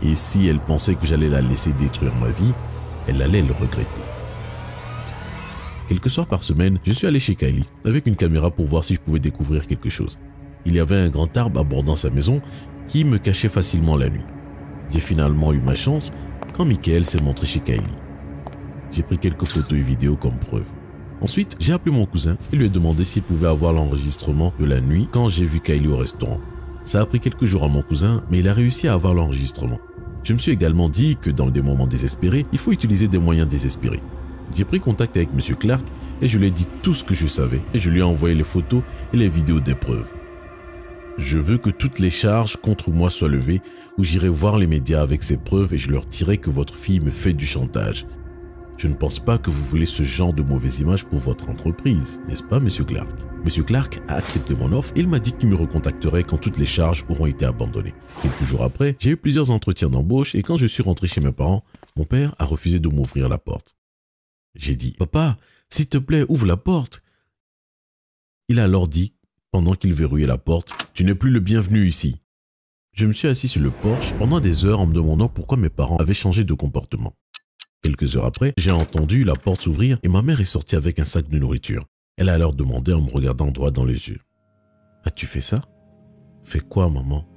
Et si elle pensait que j'allais la laisser détruire ma vie, elle allait le regretter. Quelques soirs par semaine, je suis allé chez Kylie avec une caméra pour voir si je pouvais découvrir quelque chose. Il y avait un grand arbre abordant sa maison qui me cachait facilement la nuit. J'ai finalement eu ma chance quand Michael s'est montré chez Kylie. J'ai pris quelques photos et vidéos comme preuve. Ensuite, j'ai appelé mon cousin et lui ai demandé s'il pouvait avoir l'enregistrement de la nuit quand j'ai vu Kylie au restaurant. Ça a pris quelques jours à mon cousin, mais il a réussi à avoir l'enregistrement. Je me suis également dit que dans des moments désespérés, il faut utiliser des moyens désespérés. J'ai pris contact avec M. Clark et je lui ai dit tout ce que je savais et je lui ai envoyé les photos et les vidéos des preuves. Je veux que toutes les charges contre moi soient levées ou j'irai voir les médias avec ces preuves et je leur dirai que votre fille me fait du chantage. Je ne pense pas que vous voulez ce genre de mauvaise image pour votre entreprise, n'est-ce pas, M. Clark? M. Clark a accepté mon offre et il m'a dit qu'il me recontacterait quand toutes les charges auront été abandonnées. Quelques jours après, j'ai eu plusieurs entretiens d'embauche et quand je suis rentré chez mes parents, mon père a refusé de m'ouvrir la porte. J'ai dit « Papa, s'il te plaît, ouvre la porte !» Il a alors dit, pendant qu'il verrouillait la porte, « Tu n'es plus le bienvenu ici. » Je me suis assis sur le porche pendant des heures en me demandant pourquoi mes parents avaient changé de comportement. Quelques heures après, j'ai entendu la porte s'ouvrir et ma mère est sortie avec un sac de nourriture. Elle a alors demandé en me regardant droit dans les yeux. « As-tu fait ça ?»« Fait quoi, maman ?»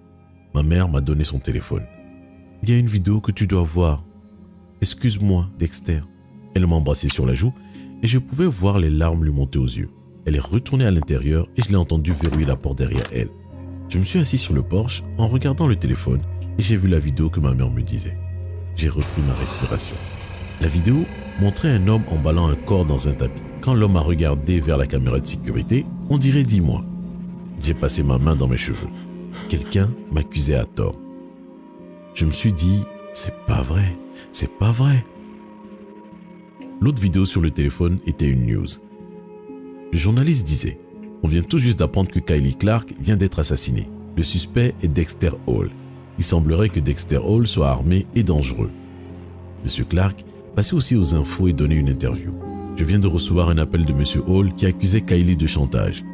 Ma mère m'a donné son téléphone. « Il y a une vidéo que tu dois voir. Excuse-moi, Dexter. » Elle m'a embrassé sur la joue et je pouvais voir les larmes lui monter aux yeux. Elle est retournée à l'intérieur et je l'ai entendu verrouiller la porte derrière elle. Je me suis assis sur le porche en regardant le téléphone et j'ai vu la vidéo que ma mère me disait. J'ai repris ma respiration. La vidéo montrait un homme emballant un corps dans un tapis. Quand l'homme a regardé vers la caméra de sécurité, on dirait « dis-moi ». J'ai passé ma main dans mes cheveux. Quelqu'un m'accusait à tort. Je me suis dit « c'est pas vrai, c'est pas vrai ». L'autre vidéo sur le téléphone était une news. Le journaliste disait « On vient tout juste d'apprendre que Kylie Clark vient d'être assassinée. Le suspect est Dexter Hall. Il semblerait que Dexter Hall soit armé et dangereux. » Monsieur Clark passait aussi aux infos et donnait une interview. « Je viens de recevoir un appel de Monsieur Hall qui accusait Kylie de chantage.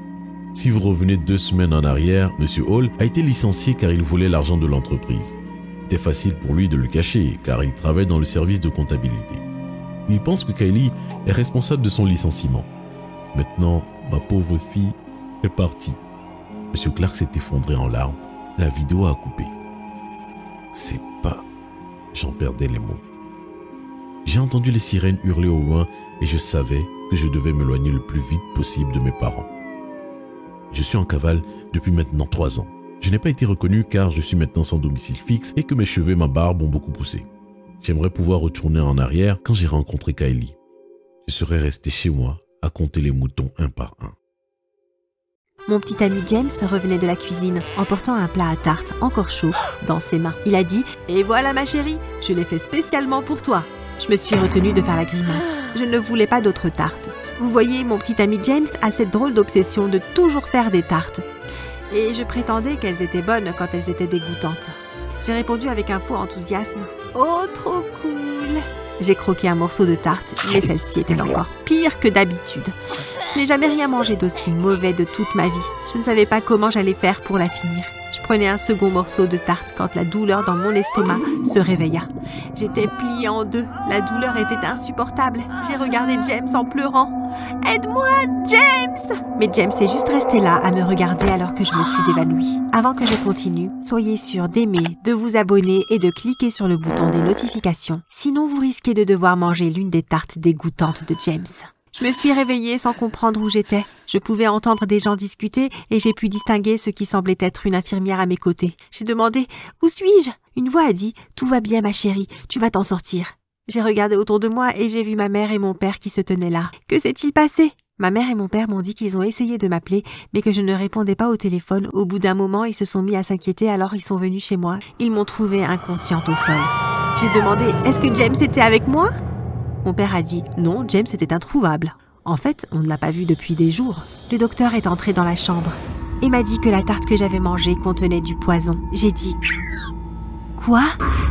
Si vous revenez 2 semaines en arrière, Monsieur Hall a été licencié car il volait l'argent de l'entreprise. C'était facile pour lui de le cacher car il travaille dans le service de comptabilité. Il pense que Kylie est responsable de son licenciement. Maintenant, ma pauvre fille est partie. » Monsieur Clark s'est effondré en larmes. La vidéo a coupé. C'est pas... J'en perdais les mots. J'ai entendu les sirènes hurler au loin et je savais que je devais m'éloigner le plus vite possible de mes parents. Je suis en cavale depuis maintenant 3 ans. Je n'ai pas été reconnu car je suis maintenant sans domicile fixe et que mes cheveux et ma barbe ont beaucoup poussé. J'aimerais pouvoir retourner en arrière quand j'ai rencontré Kylie. Je serais resté chez moi à compter les moutons un par un. Mon petit ami James revenait de la cuisine en portant un plat à tarte encore chaud dans ses mains. Il a dit « Et voilà ma chérie, je l'ai fait spécialement pour toi ». Je me suis retenue de faire la grimace. Je ne voulais pas d'autres tartes. Vous voyez, mon petit ami James a cette drôle d'obsession de toujours faire des tartes. Et je prétendais qu'elles étaient bonnes quand elles étaient dégoûtantes. J'ai répondu avec un faux enthousiasme « Oh, trop cool !» J'ai croqué un morceau de tarte, mais celle-ci était encore pire que d'habitude. Je n'ai jamais rien mangé d'aussi mauvais de toute ma vie. Je ne savais pas comment j'allais faire pour la finir. Je prenais un second morceau de tarte quand la douleur dans mon estomac se réveilla. J'étais pliée en deux. La douleur était insupportable. J'ai regardé James en pleurant. « Aide-moi, James !» Mais James est juste resté là à me regarder alors que je me suis évanouie. Avant que je continue, soyez sûrs d'aimer, de vous abonner et de cliquer sur le bouton des notifications. Sinon, vous risquez de devoir manger l'une des tartes dégoûtantes de James. Je me suis réveillée sans comprendre où j'étais. Je pouvais entendre des gens discuter et j'ai pu distinguer ce qui semblait être une infirmière à mes côtés. J'ai demandé « Où suis-je » Une voix a dit « Tout va bien ma chérie, tu vas t'en sortir ». J'ai regardé autour de moi et j'ai vu ma mère et mon père qui se tenaient là. Que s'est-il passé ? Ma mère et mon père m'ont dit qu'ils ont essayé de m'appeler, mais que je ne répondais pas au téléphone. Au bout d'un moment, ils se sont mis à s'inquiéter, alors ils sont venus chez moi. Ils m'ont trouvée inconsciente au sol. J'ai demandé « Est-ce que James était avec moi ?» Mon père a dit « Non, James était introuvable. » En fait, on ne l'a pas vu depuis des jours. Le docteur est entré dans la chambre et m'a dit que la tarte que j'avais mangée contenait du poison. J'ai dit « Quoi ?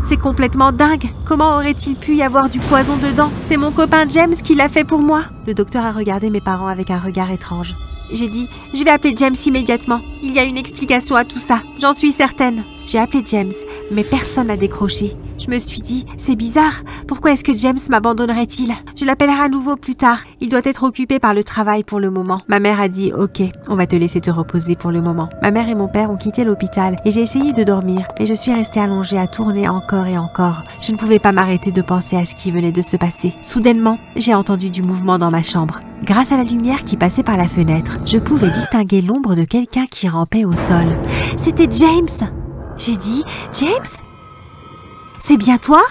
C'est complètement dingue. Comment aurait-il pu y avoir du poison dedans ? C'est mon copain James qui l'a fait pour moi. » Le docteur a regardé mes parents avec un regard étrange. J'ai dit « Je vais appeler James immédiatement. Il y a une explication à tout ça. J'en suis certaine. » J'ai appelé James, mais personne n'a décroché. Je me suis dit « C'est bizarre. Pourquoi est-ce que James m'abandonnerait-il ? Je l'appellerai à nouveau plus tard. Il doit être occupé par le travail pour le moment. » Ma mère a dit « Ok, on va te laisser te reposer pour le moment. » Ma mère et mon père ont quitté l'hôpital et j'ai essayé de dormir, mais je suis restée allongée à tourner encore et encore. Je ne pouvais pas m'arrêter de penser à ce qui venait de se passer. Soudainement, j'ai entendu du mouvement dans ma chambre. Grâce à la lumière qui passait par la fenêtre, je pouvais distinguer l'ombre de quelqu'un qui rampait au sol. C'était James. J'ai dit « James ? C'est bien toi ?»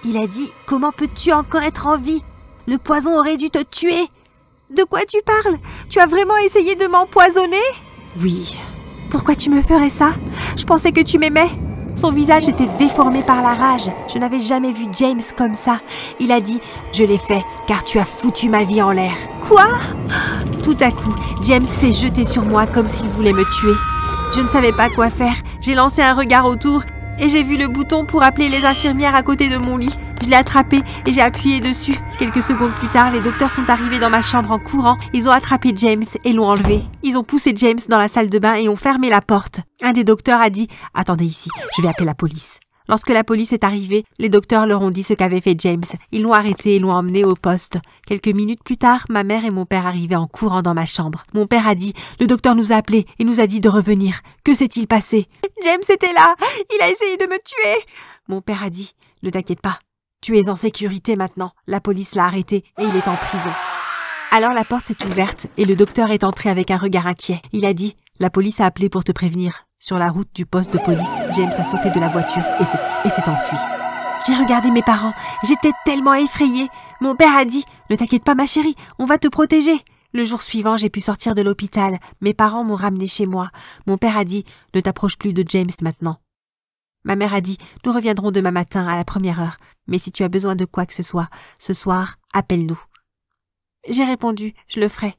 Il a dit « Comment peux-tu encore être en vie ? Le poison aurait dû te tuer. » De quoi tu parles ? Tu as vraiment essayé de m'empoisonner ? Oui. Pourquoi tu me ferais ça ? Je pensais que tu m'aimais. Son visage était déformé par la rage. Je n'avais jamais vu James comme ça. Il a dit « Je l'ai fait car tu as foutu ma vie en l'air. » Quoi ? Tout à coup, James s'est jeté sur moi comme s'il voulait me tuer. Je ne savais pas quoi faire. J'ai lancé un regard autour et j'ai vu le bouton pour appeler les infirmières à côté de mon lit. Je l'ai attrapé et j'ai appuyé dessus. Quelques secondes plus tard, les docteurs sont arrivés dans ma chambre en courant. Ils ont attrapé James et l'ont enlevé. Ils ont poussé James dans la salle de bain et ont fermé la porte. Un des docteurs a dit « Attendez ici, je vais appeler la police ». Lorsque la police est arrivée, les docteurs leur ont dit ce qu'avait fait James. Ils l'ont arrêté et l'ont emmené au poste. Quelques minutes plus tard, ma mère et mon père arrivaient en courant dans ma chambre. Mon père a dit « Le docteur nous a appelés et nous a dit de revenir. Que s'est-il passé ?»« James était là. Il a essayé de me tuer. » Mon père a dit « Ne t'inquiète pas. Tu es en sécurité maintenant. La police l'a arrêté et il est en prison. » Alors la porte s'est ouverte et le docteur est entré avec un regard inquiet. Il a dit « La police a appelé pour te prévenir. » Sur la route du poste de police, James a sauté de la voiture et s'est enfui. J'ai regardé mes parents. J'étais tellement effrayée. Mon père a dit « Ne t'inquiète pas ma chérie, on va te protéger. » Le jour suivant, j'ai pu sortir de l'hôpital. Mes parents m'ont ramené chez moi. Mon père a dit « Ne t'approche plus de James maintenant. » Ma mère a dit « Nous reviendrons demain matin à la première heure. Mais si tu as besoin de quoi que ce soit, ce soir, appelle-nous. » J'ai répondu « Je le ferai. »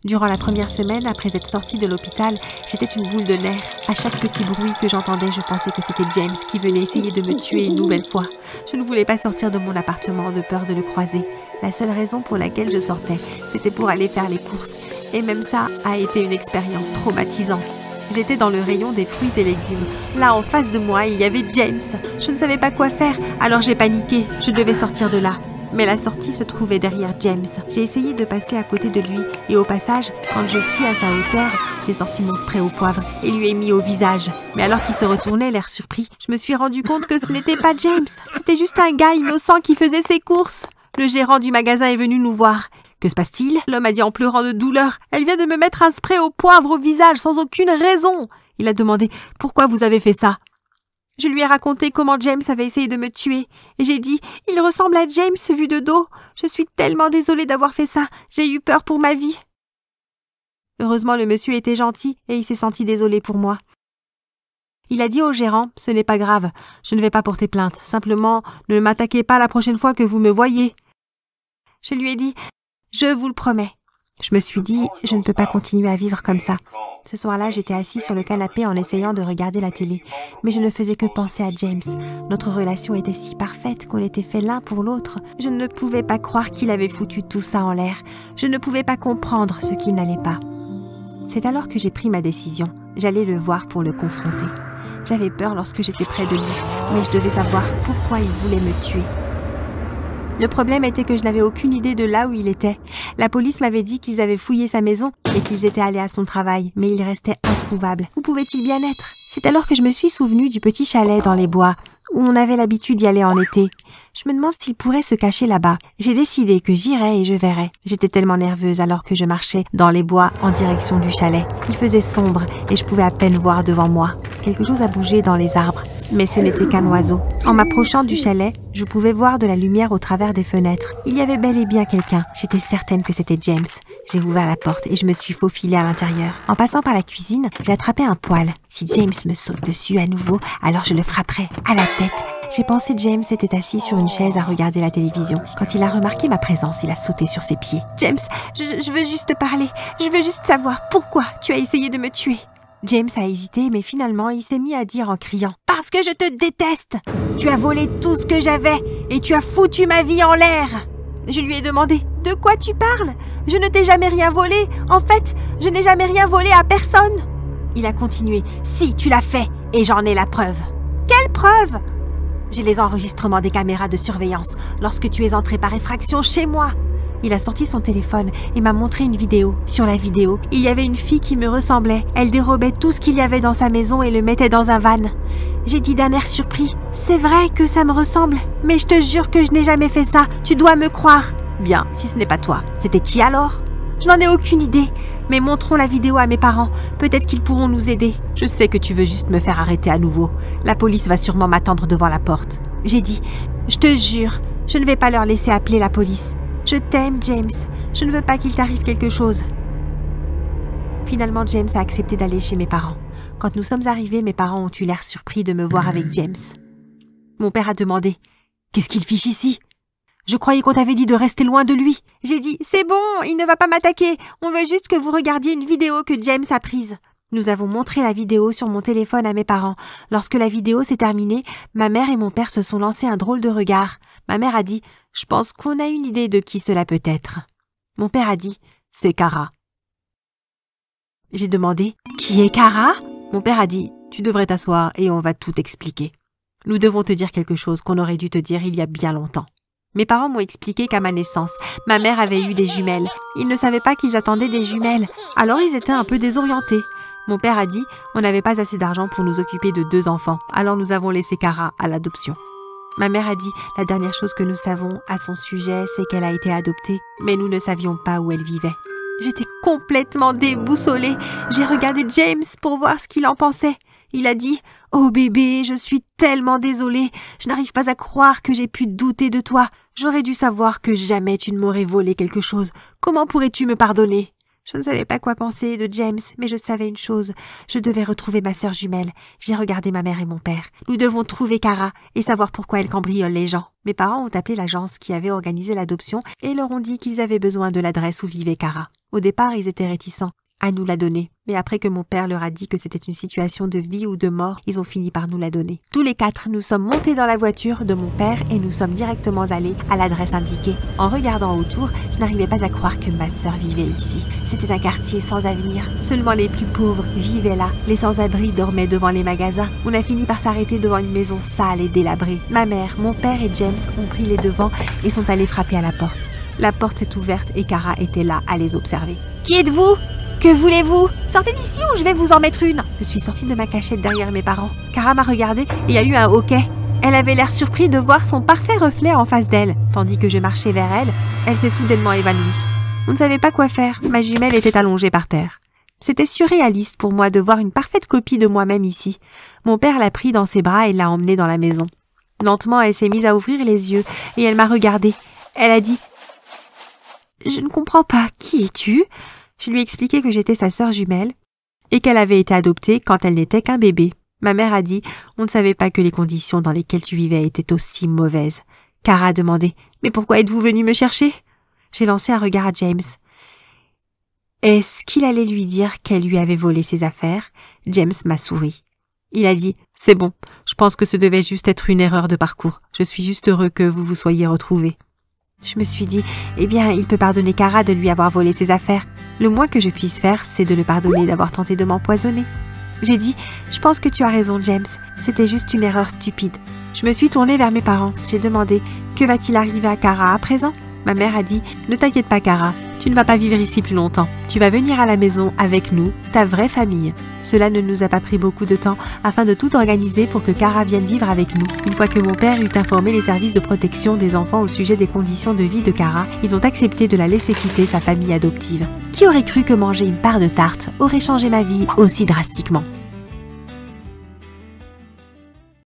Durant la première semaine, après être sortie de l'hôpital, j'étais une boule de nerfs. À chaque petit bruit que j'entendais, je pensais que c'était James qui venait essayer de me tuer une nouvelle fois. Je ne voulais pas sortir de mon appartement de peur de le croiser. La seule raison pour laquelle je sortais, c'était pour aller faire les courses. Et même ça a été une expérience traumatisante. J'étais dans le rayon des fruits et légumes. Là, en face de moi, il y avait James. Je ne savais pas quoi faire, alors j'ai paniqué. Je devais sortir de là. Mais la sortie se trouvait derrière James. J'ai essayé de passer à côté de lui et au passage, quand je fus à sa hauteur, j'ai sorti mon spray au poivre et lui ai mis au visage. Mais alors qu'il se retournait, l'air surpris, je me suis rendu compte que ce n'était pas James. C'était juste un gars innocent qui faisait ses courses. Le gérant du magasin est venu nous voir. Que se passe-t-il? L'homme a dit en pleurant de douleur. Elle vient de me mettre un spray au poivre au visage sans aucune raison. Il a demandé « Pourquoi vous avez fait ça ?» Je lui ai raconté comment James avait essayé de me tuer. Et j'ai dit « Il ressemble à James vu de dos. Je suis tellement désolée d'avoir fait ça. J'ai eu peur pour ma vie. » Heureusement, le monsieur était gentil et il s'est senti désolé pour moi. Il a dit au gérant « Ce n'est pas grave. Je ne vais pas porter plainte. Simplement, ne m'attaquez pas la prochaine fois que vous me voyez. » Je lui ai dit « Je vous le promets. » Je me suis dit « Je ne peux pas continuer à vivre comme ça. » Ce soir-là, j'étais assise sur le canapé en essayant de regarder la télé. Mais je ne faisais que penser à James. Notre relation était si parfaite qu'on était fait l'un pour l'autre. Je ne pouvais pas croire qu'il avait foutu tout ça en l'air. Je ne pouvais pas comprendre ce qui n'allait pas. C'est alors que j'ai pris ma décision. J'allais le voir pour le confronter. J'avais peur lorsque j'étais près de lui, mais je devais savoir pourquoi il voulait me tuer. Le problème était que je n'avais aucune idée de là où il était. La police m'avait dit qu'ils avaient fouillé sa maison et qu'ils étaient allés à son travail, mais il restait introuvable. Où pouvait-il bien être? C'est alors que je me suis souvenue du petit chalet dans les bois, où on avait l'habitude d'y aller en été. Je me demande s'il pourrait se cacher là-bas. J'ai décidé que j'irais et je verrais. J'étais tellement nerveuse alors que je marchais dans les bois en direction du chalet. Il faisait sombre et je pouvais à peine voir devant moi. Quelque chose a bougé dans les arbres, mais ce n'était qu'un oiseau. En m'approchant du chalet, je pouvais voir de la lumière au travers des fenêtres. Il y avait bel et bien quelqu'un. J'étais certaine que c'était James. J'ai ouvert la porte et je me suis faufilée à l'intérieur. En passant par la cuisine, j'ai attrapé un poêle. Si James me saute dessus à nouveau, alors je le frapperai à la tête. J'ai pensé James était assis sur une chaise à regarder la télévision. Quand il a remarqué ma présence, il a sauté sur ses pieds. « James, je veux juste te parler. Je veux juste savoir pourquoi tu as essayé de me tuer. » James a hésité, mais finalement, il s'est mis à dire en criant « Parce que je te déteste! Tu as volé tout ce que j'avais et tu as foutu ma vie en l'air !» Je lui ai demandé « De quoi tu parles? Je ne t'ai jamais rien volé. En fait, je n'ai jamais rien volé à personne. » Il a continué « Si, tu l'as fait et j'en ai la preuve. » « Quelle preuve? » J'ai les enregistrements des caméras de surveillance lorsque tu es entré par effraction chez moi. Il a sorti son téléphone et m'a montré une vidéo. Sur la vidéo, il y avait une fille qui me ressemblait. Elle dérobait tout ce qu'il y avait dans sa maison et le mettait dans un van. J'ai dit d'un air surpris « C'est vrai que ça me ressemble, mais je te jure que je n'ai jamais fait ça. Tu dois me croire. » Bien, si ce n'est pas toi, c'était qui alors? Je n'en ai aucune idée, mais montrons la vidéo à mes parents. Peut-être qu'ils pourront nous aider. Je sais que tu veux juste me faire arrêter à nouveau. La police va sûrement m'attendre devant la porte. J'ai dit « Je te jure, je ne vais pas leur laisser appeler la police. Je t'aime, James. Je ne veux pas qu'il t'arrive quelque chose. » Finalement, James a accepté d'aller chez mes parents. Quand nous sommes arrivés, mes parents ont eu l'air surpris de me voir avec James. Mon père a demandé « Qu'est-ce qu'il fiche ici ? Je croyais qu'on t'avait dit de rester loin de lui. » J'ai dit « C'est bon, il ne va pas m'attaquer. On veut juste que vous regardiez une vidéo que James a prise. » Nous avons montré la vidéo sur mon téléphone à mes parents. Lorsque la vidéo s'est terminée, ma mère et mon père se sont lancés un drôle de regard. Ma mère a dit « Je pense qu'on a une idée de qui cela peut être. » Mon père a dit « C'est Kara. » J'ai demandé « Qui est Kara ?» Mon père a dit « Tu devrais t'asseoir et on va tout expliquer. Nous devons te dire quelque chose qu'on aurait dû te dire il y a bien longtemps. » Mes parents m'ont expliqué qu'à ma naissance, ma mère avait eu des jumelles. Ils ne savaient pas qu'ils attendaient des jumelles, alors ils étaient un peu désorientés. Mon père a dit on n'avait pas assez d'argent pour nous occuper de 2 enfants, alors nous avons laissé Kara à l'adoption. Ma mère a dit la dernière chose que nous savons à son sujet, c'est qu'elle a été adoptée, mais nous ne savions pas où elle vivait. J'étais complètement déboussolée. J'ai regardé James pour voir ce qu'il en pensait. Il a dit « Oh bébé, je suis tellement désolée. Je n'arrive pas à croire que j'ai pu douter de toi. J'aurais dû savoir que jamais tu ne m'aurais volé quelque chose. Comment pourrais-tu me pardonner ?» Je ne savais pas quoi penser de James, mais je savais une chose. Je devais retrouver ma sœur jumelle. J'ai regardé ma mère et mon père. Nous devons trouver Cara et savoir pourquoi elle cambriole les gens. Mes parents ont appelé l'agence qui avait organisé l'adoption et leur ont dit qu'ils avaient besoin de l'adresse où vivait Cara. Au départ, ils étaient réticents à nous la donner. Mais après que mon père leur a dit que c'était une situation de vie ou de mort, ils ont fini par nous la donner. Tous les 4, nous sommes montés dans la voiture de mon père et nous sommes directement allés à l'adresse indiquée. En regardant autour, je n'arrivais pas à croire que ma sœur vivait ici. C'était un quartier sans avenir. Seulement les plus pauvres vivaient là. Les sans-abri dormaient devant les magasins. On a fini par s'arrêter devant une maison sale et délabrée. Ma mère, mon père et James ont pris les devants et sont allés frapper à la porte. La porte s'est ouverte et Cara était là à les observer. « Qui êtes-vous ? Que voulez-vous? Sortez d'ici ou je vais vous en mettre une !» Je suis sortie de ma cachette derrière mes parents. Cara m'a regardée et il y a eu un hoquet. Elle avait l'air surprise de voir son parfait reflet en face d'elle. Tandis que je marchais vers elle, elle s'est soudainement évanouie. On ne savait pas quoi faire. Ma jumelle était allongée par terre. C'était surréaliste pour moi de voir une parfaite copie de moi-même ici. Mon père l'a pris dans ses bras et l'a emmenée dans la maison. Lentement, elle s'est mise à ouvrir les yeux et elle m'a regardée. Elle a dit « Je ne comprends pas. Qui es-tu » Je lui ai expliqué que j'étais sa sœur jumelle et qu'elle avait été adoptée quand elle n'était qu'un bébé. Ma mère a dit « On ne savait pas que les conditions dans lesquelles tu vivais étaient aussi mauvaises. » Cara a demandé « Mais pourquoi êtes-vous venu me chercher ?» J'ai lancé un regard à James. Est-ce qu'il allait lui dire qu'elle lui avait volé ses affaires? James m'a souri. Il a dit « C'est bon, je pense que ce devait juste être une erreur de parcours. Je suis juste heureux que vous vous soyez retrouvés. » Je me suis dit, eh bien, il peut pardonner Cara de lui avoir volé ses affaires. Le moins que je puisse faire, c'est de le pardonner d'avoir tenté de m'empoisonner. J'ai dit, je pense que tu as raison, James. C'était juste une erreur stupide. Je me suis tournée vers mes parents. J'ai demandé, que va-t-il arriver à Cara à présent? Ma mère a dit, ne t'inquiète pas, Cara. Tu ne vas pas vivre ici plus longtemps. Tu vas venir à la maison avec nous, ta vraie famille. Cela ne nous a pas pris beaucoup de temps afin de tout organiser pour que Cara vienne vivre avec nous. Une fois que mon père eut informé les services de protection des enfants au sujet des conditions de vie de Cara, ils ont accepté de la laisser quitter sa famille adoptive. Qui aurait cru que manger une part de tarte aurait changé ma vie aussi drastiquement?